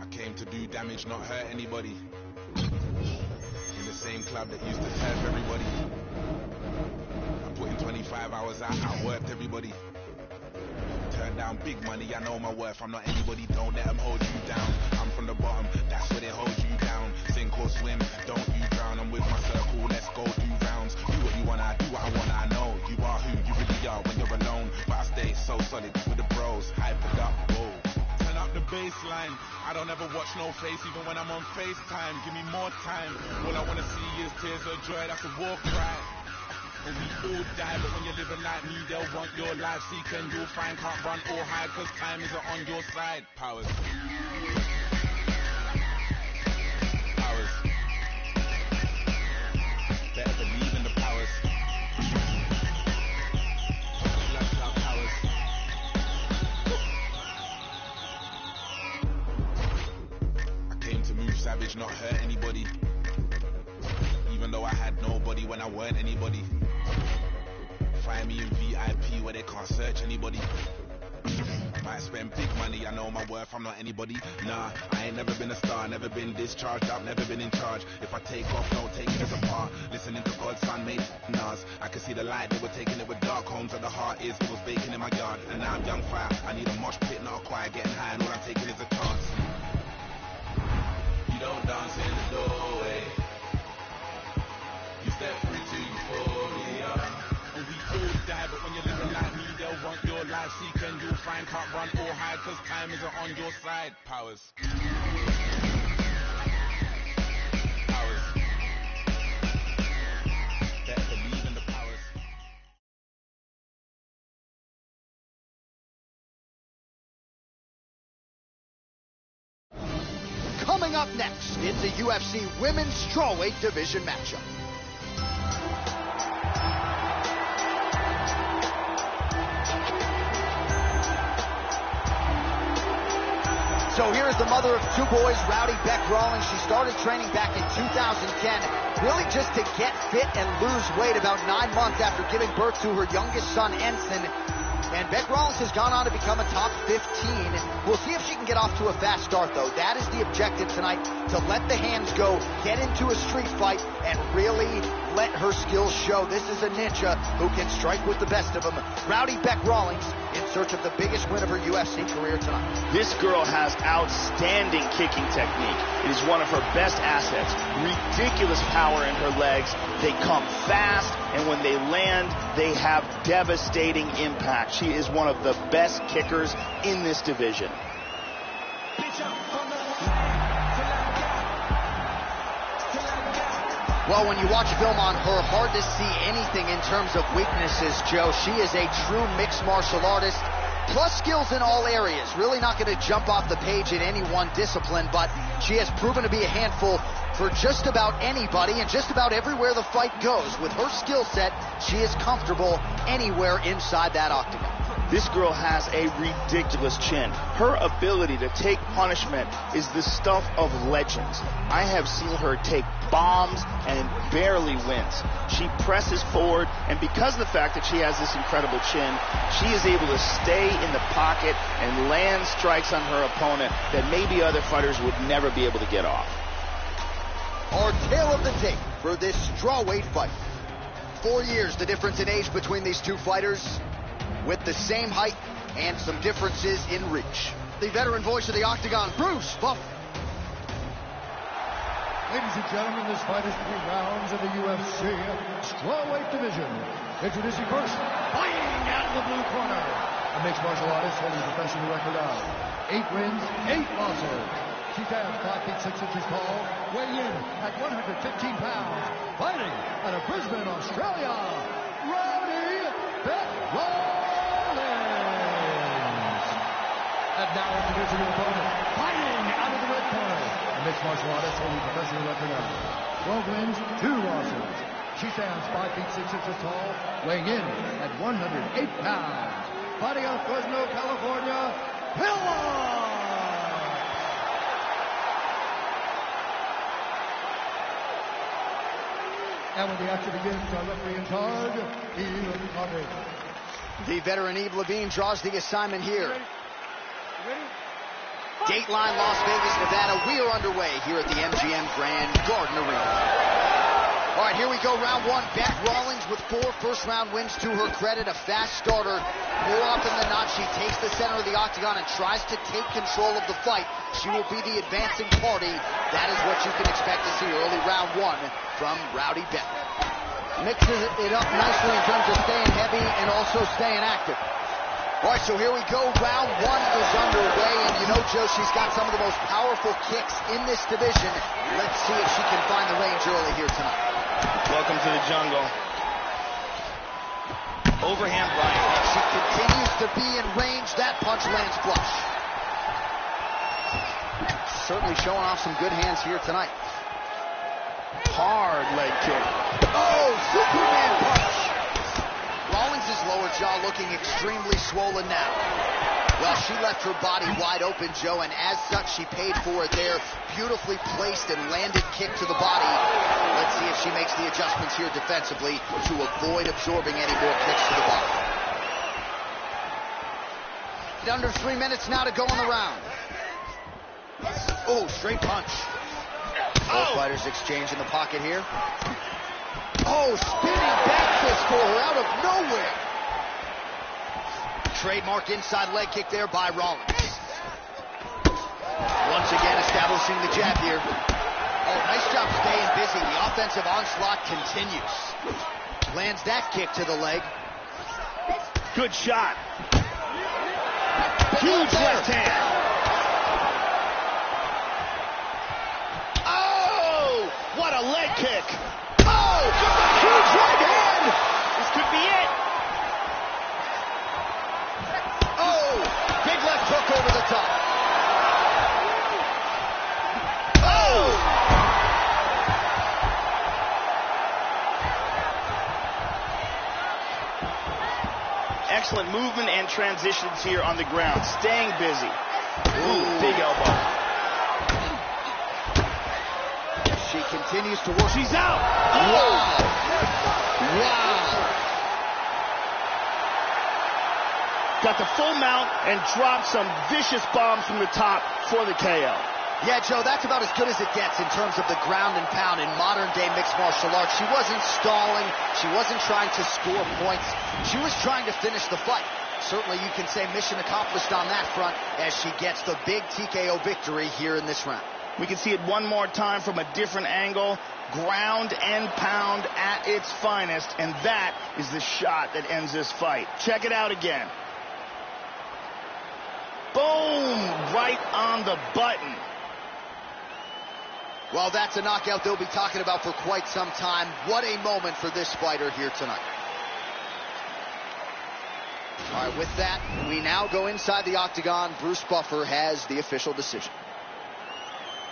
I came to do damage, not hurt anybody. In the same club that used to turf everybody. I put in 25 hours out, outworked everybody. Turn down big money, I know my worth, I'm not anybody, don't let them hold you down. I'm from the bottom, that's where they hold you down. Sink or swim, don't you drown, I'm with my circle, let's go do rounds. Do what you wanna, do what I wanna, I know. You are who you really are when you're alone. But I stay so solid with the bros, hype it up, whoa. Turn up the baseline, I don't ever watch no face, even when I'm on FaceTime. Give me more time, all I wanna see is tears of joy, that's a war cry. And we all die, but when you're living like me, they'll want your life. Seek and you'll find, can't run or hide, cause time isn't on your side. Powers. Powers. Better believe in the powers. Let's have powers. I came to move savage, not hurt anybody. Even though I had nobody when I weren't anybody. Find me in VIP where they can't search anybody. Might spend big money, I know my worth, I'm not anybody. Nah, I ain't never been a star, never been discharged, I've never been in charge. If I take off, don't take it as a part. Listening to God's son made Nas. I can see the light, they were taking it with dark homes where the heart is. It was baking in my yard, and now I'm young fire. I need a mosh pit, not a choir, getting high, and all I'm taking is a chance. You don't dance in the doorway. You step into euphoria. And we all die, but when you're living like me, they'll want your life. Seek and you'll find, can't run or hide, cause time isn't on your side. Powers. Powers. Better believe in the powers. Coming up next in the UFC Women's Strawweight Division matchup. So here's the mother of two boys, Rowdy Beck Rawlings. She started training back in 2010, really just to get fit and lose weight about 9 months after giving birth to her youngest son, Ensign. And Beck Rawlings has gone on to become a top 15. We'll see if she can get off to a fast start, though. That is the objective tonight, to let the hands go, get into a street fight, and really let her skills show. This is a ninja who can strike with the best of them. Rowdy Beck Rawlings in search of the biggest win of her UFC career tonight. This girl has outstanding kicking technique. It is one of her best assets. Ridiculous power in her legs. They come fast, and when they land, they have devastating impact. She is one of the best kickers in this division. Well, when you watch film on her, hard to see anything in terms of weaknesses, Joe. She is a true mixed martial artist, plus skills in all areas. Really not going to jump off the page in any one discipline, but she has proven to be a handful for just about anybody and just about everywhere the fight goes. With her skill set, she is comfortable anywhere inside that octagon. This girl has a ridiculous chin. Her ability to take punishment is the stuff of legends. I have seen her take bombs and barely wins. She presses forward, and because of the fact that she has this incredible chin, she is able to stay in the pocket and land strikes on her opponent that maybe other fighters would never be able to get off. Our tale of the tape for this strawweight fight. 4 years the difference in age between these two fighters, with the same height and some differences in reach. The veteran voice of the octagon, Bruce Buff. Ladies and gentlemen, this fight is 3 rounds in the UFC strawweight division. Introducing first, fighting out of the blue corner, a mixed martial artist holding a professional record of 8 wins, 8 losses. She stands 5 feet 6 inches tall, weighing in at 115 pounds, fighting out of Brisbane, Australia, Rowdy Beck Rawlings. And now introducing your opponent, fighting out of the red corner. A mixed martial artist holding professional record of 12 wins, 2 losses. She stands 5 feet 6 inches tall, weighing in at 108 pounds. Fighting out of Fresno, California, Pillar! And when the action begins, our referee in charge, Eve Levine. The veteran Eve Levine draws the assignment here. Ready? Dateline, Las Vegas, Nevada. We are underway here at the MGM Grand Garden Arena. All right, here we go, round one. Beth Rawlings with 4 first-round wins to her credit, a fast starter. More often than not, she takes the center of the octagon and tries to take control of the fight. She will be the advancing party. That is what you can expect to see early round one from Rowdy Beth. Mixes it up nicely in terms of staying heavy and also staying active. All right, so here we go. Round one is underway, and you know, Joe, she's got some of the most powerful kicks in this division. Let's see if she can find the range early here tonight. Welcome to the jungle. Overhand right. She continues to be in range. That punch lands flush. Certainly showing off some good hands here tonight. Hard leg kick. Oh, Superman punch. Rawlings' lower jaw looking extremely swollen now. Well, she left her body wide open, Joe, and as such, she paid for it there. Beautifully placed and landed kick to the body. Let's see if she makes the adjustments here defensively to avoid absorbing any more kicks to the body. Under 3 minutes now to go in the round. Oh, straight punch. Both fighters exchange in the pocket here. Oh, spinning back fist for her out of nowhere. Trademark inside leg kick there by Rawlings. Once again establishing the jab here. Oh, nice job staying busy. The offensive onslaught continues. Lands that kick to the leg. Good shot. Huge left hand. Oh, what a leg kick. Oh, huge right hand. This could be it. Oh, big left hook over the top. Excellent movement and transitions here on the ground. Staying busy. Ooh, big elbow. She continues to work. She's out. Wow. Wow. Got the full mount and dropped some vicious bombs from the top for the KO. Yeah, Joe, that's about as good as it gets in terms of the ground and pound in modern-day mixed martial arts. She wasn't stalling. She wasn't trying to score points. She was trying to finish the fight. Certainly you can say mission accomplished on that front as she gets the big TKO victory here in this round. We can see it one more time from a different angle. Ground and pound at its finest, and that is the shot that ends this fight. Check it out again. Boom! Right on the button. Well, that's a knockout they'll be talking about for quite some time. What a moment for this fighter here tonight. All right, with that, we now go inside the octagon. Bruce Buffer has the official decision.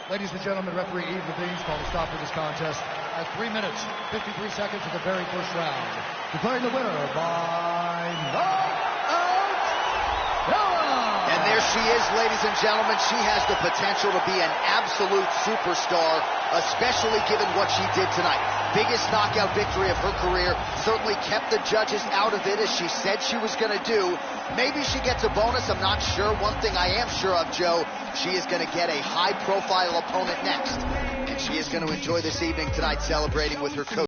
Ladies and gentlemen, referee Eve Levine called a stop to this contest at 3 minutes, 53 seconds of the very first round. Declaring the winner by knockout, Bella! And there she is, ladies and gentlemen. She has the potential to be an absolute superstar, especially given what she did tonight. Biggest knockout victory of her career. Certainly kept the judges out of it, as she said she was going to do. Maybe she gets a bonus, I'm not sure. One thing I am sure of, Joe, she is going to get a high-profile opponent next. And she is going to enjoy this evening tonight celebrating with her coach.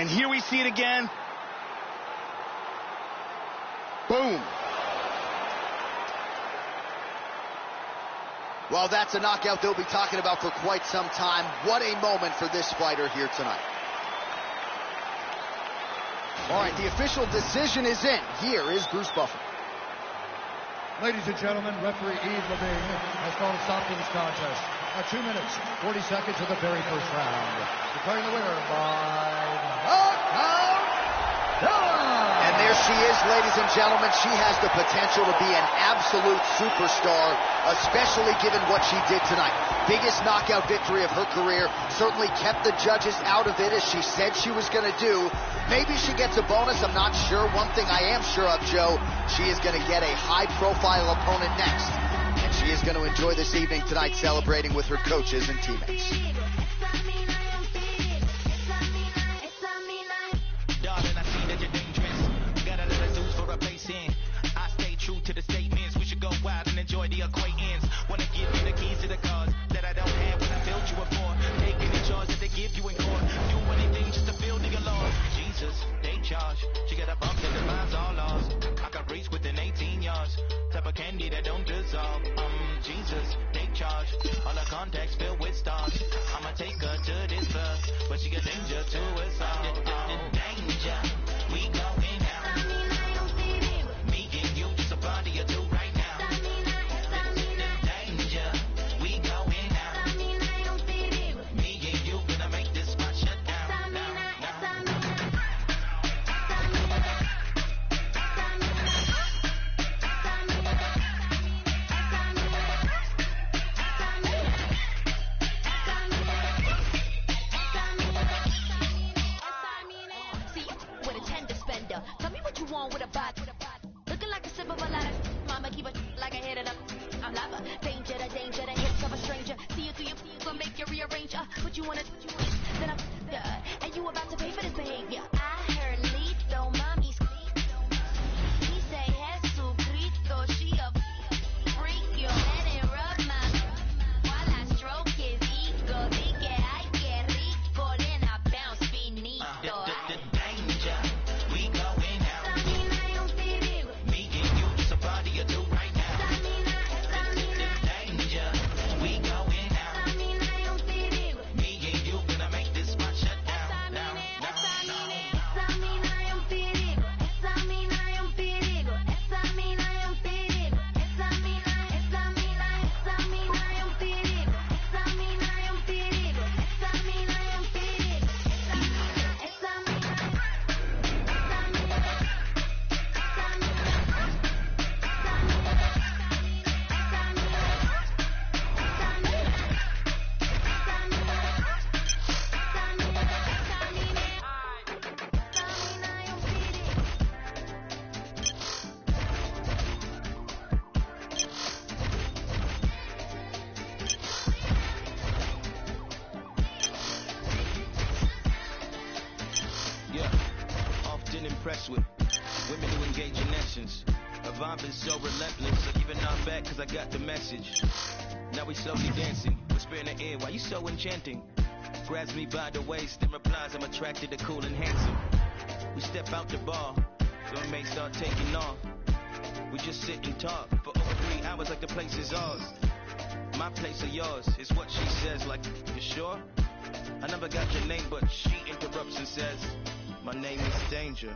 And here we see it again. Boom. Well, that's a knockout they'll be talking about for quite some time. What a moment for this fighter here tonight. All right, the official decision is in. Here is Bruce Buffer. Ladies and gentlemen, referee Yves Levine has called a stop to this contest at 2 minutes, 40 seconds of the very first round. Declaring the winner by knockout. And there she is, ladies and gentlemen. She has the potential to be an absolute superstar, especially given what she did tonight. Biggest knockout victory of her career. Certainly kept the judges out of it, as she said she was going to do. Maybe she gets a bonus, I'm not sure. One thing I am sure of, Joe, she is going to get a high-profile opponent next. And she is going to enjoy this evening tonight celebrating with her coaches and teammates. Darling, I see that you're dangerous. Gotta let us lose for a place in. I stay true to the statements. We should go wild and enjoy the acquaintance. Wanna give you the keys to the cars that I don't have when I built you a for. Take any charge that they give you in court. Do anything just to feel the alarm. Jesus, they charge. She got a bump that defines all laws. I can reach within 18 yards. Type of candy that don't dissolve. Jesus, they charge. All her contacts filled with stars. I'ma take her to this club, but she got danger to us all. Danger, we going out. Me and you, just a body or two right now. Danger, we going out. Me and you gonna make this spot shut down. With a bot, looking like a sip of a lot of mama, keep it like I hit it up. I'm lava, danger, the hits of a stranger. See you through your gonna make you rearrange. What you wanna, then I'm and you about to pay for this behavior. I heard Lito, mommy's he say Jesucristo, she a freak, yo, let it rub my while I stroke his ego. Dije, ay, que rico, then I bounce finito. Danger, we going out. Impressed with women who engage in essence. Avant been so relentless, I give it not back cause I got the message. Now we slowly dancing, whisper in the ear, why you so enchanting? Grabs me by the waist and replies, I'm attracted to cool and handsome. We step out the bar, so it may start taking off. We just sit and talk for over 3 hours like the place is ours. My place or yours is what she says, like, you sure? I never got your name, but she interrupts and says, my name is Danger.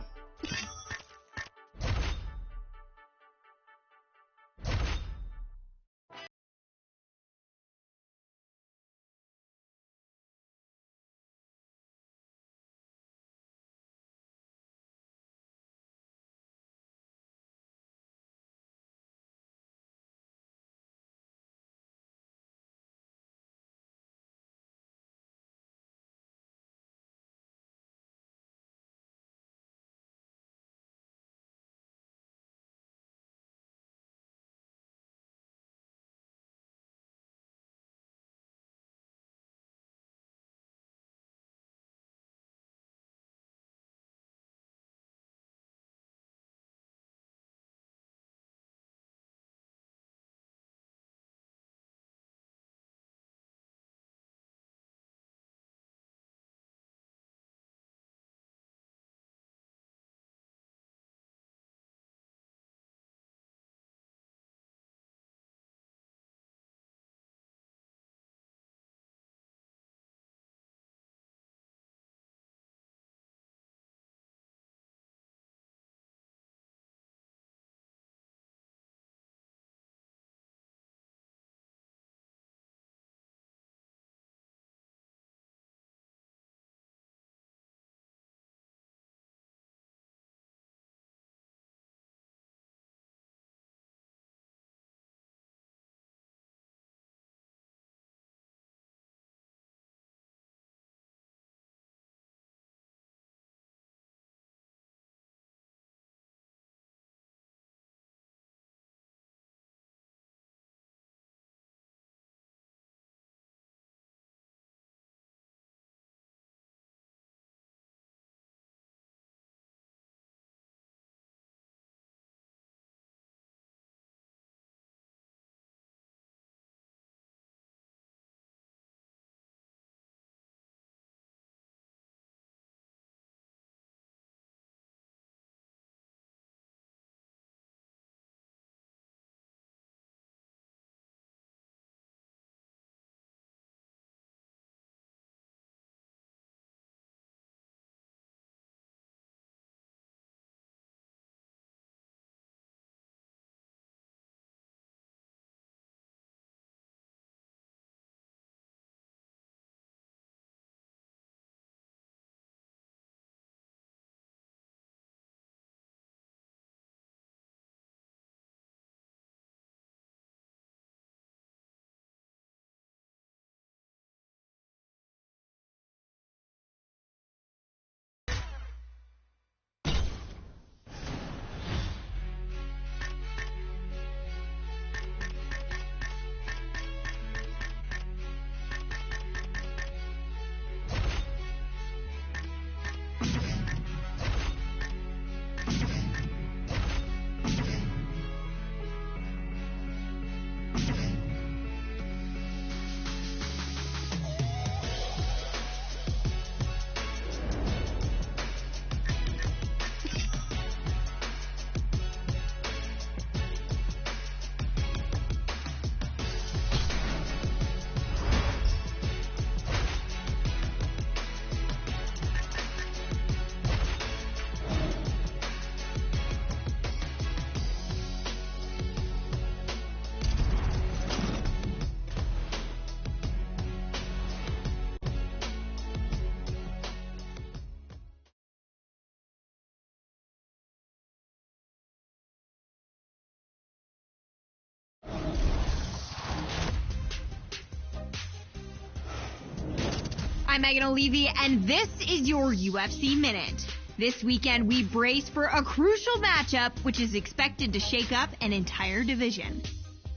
Megan O'Leary, and this is your UFC Minute. This weekend, we brace for a crucial matchup, which is expected to shake up an entire division.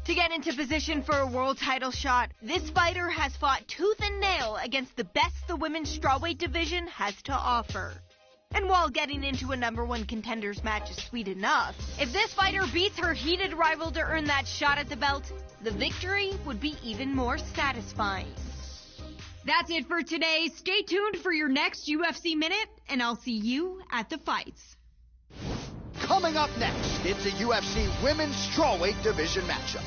To get into position for a world title shot, this fighter has fought tooth and nail against the best the women's strawweight division has to offer. And while getting into a #1 contenders match is sweet enough, if this fighter beats her heated rival to earn that shot at the belt, the victory would be even more satisfying. That's it for today. Stay tuned for your next UFC Minute, and I'll see you at the fights. Coming up next, it's a UFC Women's Strawweight Division matchup.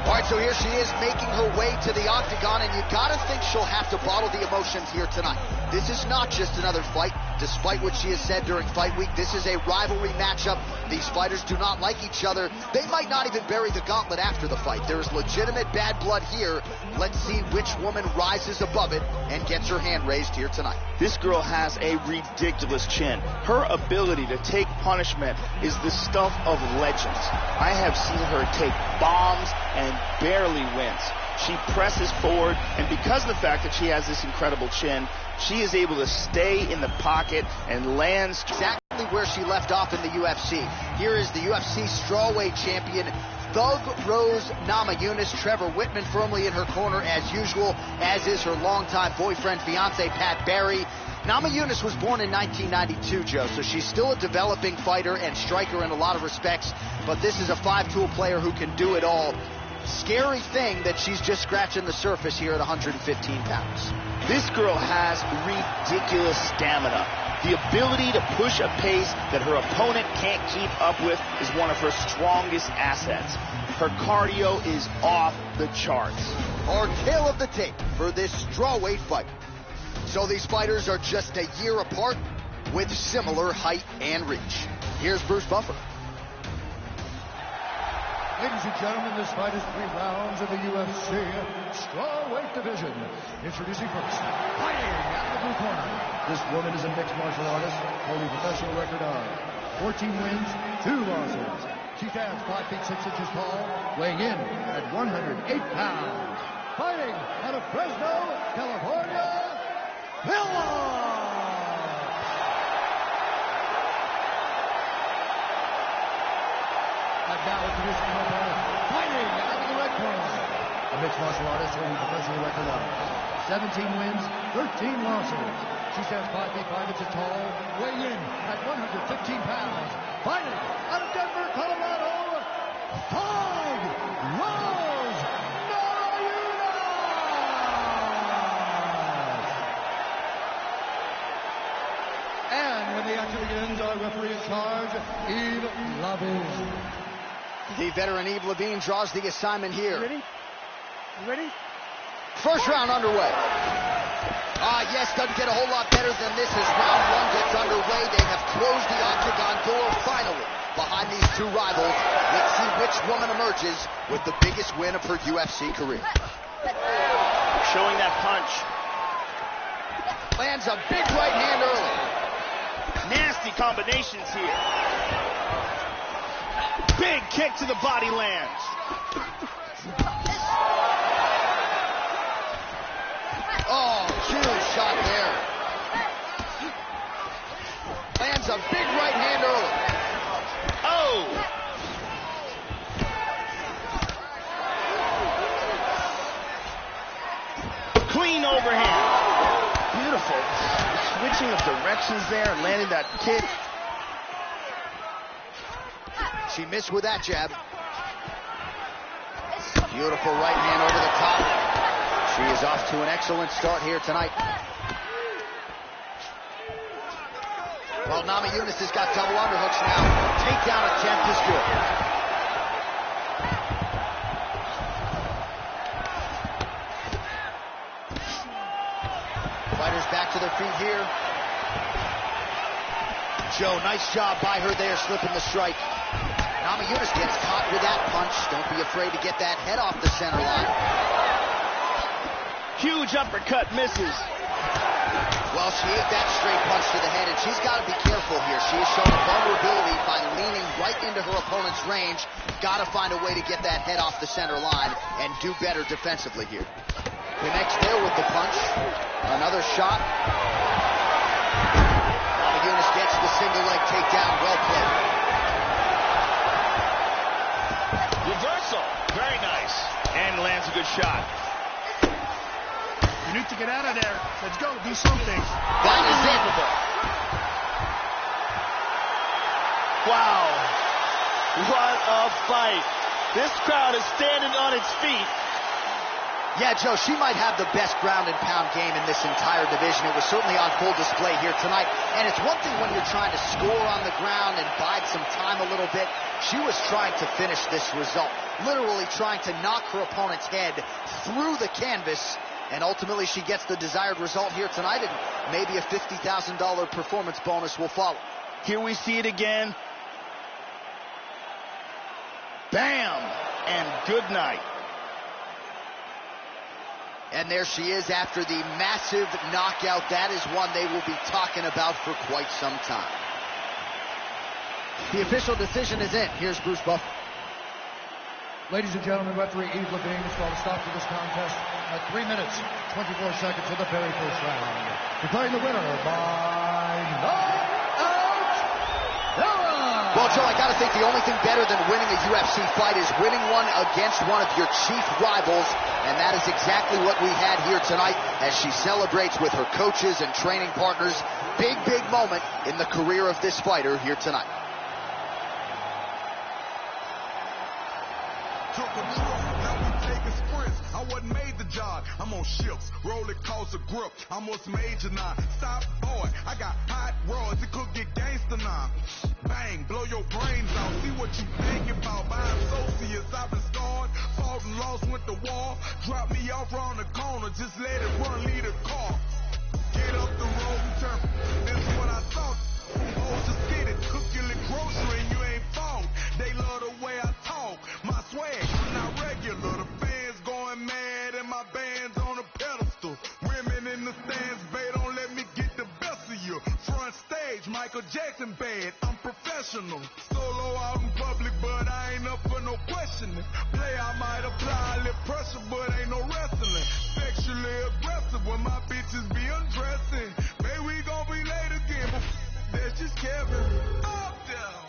All right, so here she is making her way to the octagon, and you gotta think she'll have to bottle the emotions here tonight. This is not just another fight. Despite what she has said during fight week, this is a rivalry matchup. These fighters do not like each other. They might not even bury the gauntlet after the fight. There is legitimate bad blood here. Let's see which woman rises above it and gets her hand raised here tonight. This girl has a ridiculous chin. Her ability to take punishment is the stuff of legends. I have seen her take bombs and barely wins. She presses forward, and because of the fact that she has this incredible chin, she is able to stay in the pocket and lands exactly where she left off in the UFC. Here is the UFC strawweight champion, Thug Rose Namajunas. Trevor Whitman firmly in her corner as usual, as is her longtime boyfriend, fiance Pat Barry. Namajunas was born in 1992, Joe, so she's still a developing fighter and striker in a lot of respects, but this is a five-tool player who can do it all. Scary thing that she's just scratching the surface here at 115 pounds. This girl has ridiculous stamina. The ability to push a pace that her opponent can't keep up with is one of her strongest assets. Her cardio is off the charts. Our tale of the tape for this strawweight fight. So these fighters are just a year apart with similar height and reach. Here's Bruce Buffer. Ladies and gentlemen, this fight is 3 rounds in the UFC strawweight division. Introducing first, fighting out of the blue corner. This woman is a mixed martial artist, holding a professional record of 14 wins, 2 losses. She stands 5 feet 6 inches tall, weighing in at 108 pounds. Fighting out of Fresno, California, Pillow! And now introducing her opponent, fighting out of the red corner. A mixed martial artist holding a professional record of 17 wins, 13 losses. She stands 5 feet 5 inches tall, weighing in at 115 pounds. Fighting out of Denver, Colorado, Thug Rose Namajunas! And when the action begins, our referee in charge, Izdawhiz. The veteran Yves Levine draws the assignment here. Ready? You ready? First round underway. Yes, doesn't get a whole lot better than this as round 1 gets underway. They have closed the octagon door finally behind these two rivals. Let's see which woman emerges with the biggest win of her UFC career. Showing that punch. Lands a big right hand early. Nasty combinations here. Big kick to the body lands. Oh, huge shot there. Lands a big right hand early. Oh! Clean overhand. Beautiful. Switching of directions there and landing that kick. She missed with that jab. Beautiful right hand over the top. She is off to an excellent start here tonight. Well, Namajunas has got double underhooks now. Takedown attempt is good. Fighters back to their feet here. Joe, nice job by her there, slipping the strike. Namajunas gets caught with that punch. Don't be afraid to get that head off the center line. Huge uppercut misses. Well, Well, she ate that straight punch to the head, and she's got to be careful here. She has shown vulnerability by leaning right into her opponent's range. Got to find a way to get that head off the center line and do better defensively here. Connects there with the punch. Another shot. Unis gets the single leg takedown. Well played. Reversal. Very nice. And lands a good shot. You need to get out of there. Let's go. Do something. That is it. Wow. What a fight. This crowd is standing on its feet. Yeah, Joe, she might have the best ground and pound game in this entire division. It was certainly on full display here tonight. And it's one thing when you're trying to score on the ground and bide some time a little bit. She was trying to finish this result, literally trying to knock her opponent's head through the canvas. And ultimately, she gets the desired result here tonight, and maybe a $50,000 performance bonus will follow. Here we see it again. Bam! And good night. And there she is after the massive knockout. That is one they will be talking about for quite some time. The official decision is in. Here's Bruce Buffer. Ladies and gentlemen, referee Yves Levine has called a stop to this contest at 3 minutes, 24 seconds of the very first round. Declaring the winner by knockout. Well, Joe, I got to think the only thing better than winning a UFC fight is winning one against one of your chief rivals, and that is exactly what we had here tonight as she celebrates with her coaches and training partners. Big, big moment in the career of this fighter here tonight. Took a trip, now we taking sprints. I wasn't made to jog. I'm on ships, roller coaster grip. I'm what's major now. Stop, boy. I got hot rods. It could get gangster now. Bang, blow your brains out. See what you thinking about. By associates, I've been scarred. Fought and lost, went to war. Drop me off around the corner. Just let it run, lead a car. Get up the road and turn. This is what I thought. Oh, just get it. Cook your little grocery and you ain't fault. They love the way I talk. My swag, I'm not regular. The fans going mad and my band's on a pedestal. Women in the stands, babe, don't let me get the best of you. Front stage, Michael Jackson bad. I'm professional. Solo out in public, but I ain't up for no questioning. Play, I might apply a little pressure, but ain't no wrestling. Sexually aggressive when my bitches be undressing. Maybe we gon' be late again, but that's just Kevin. Up there.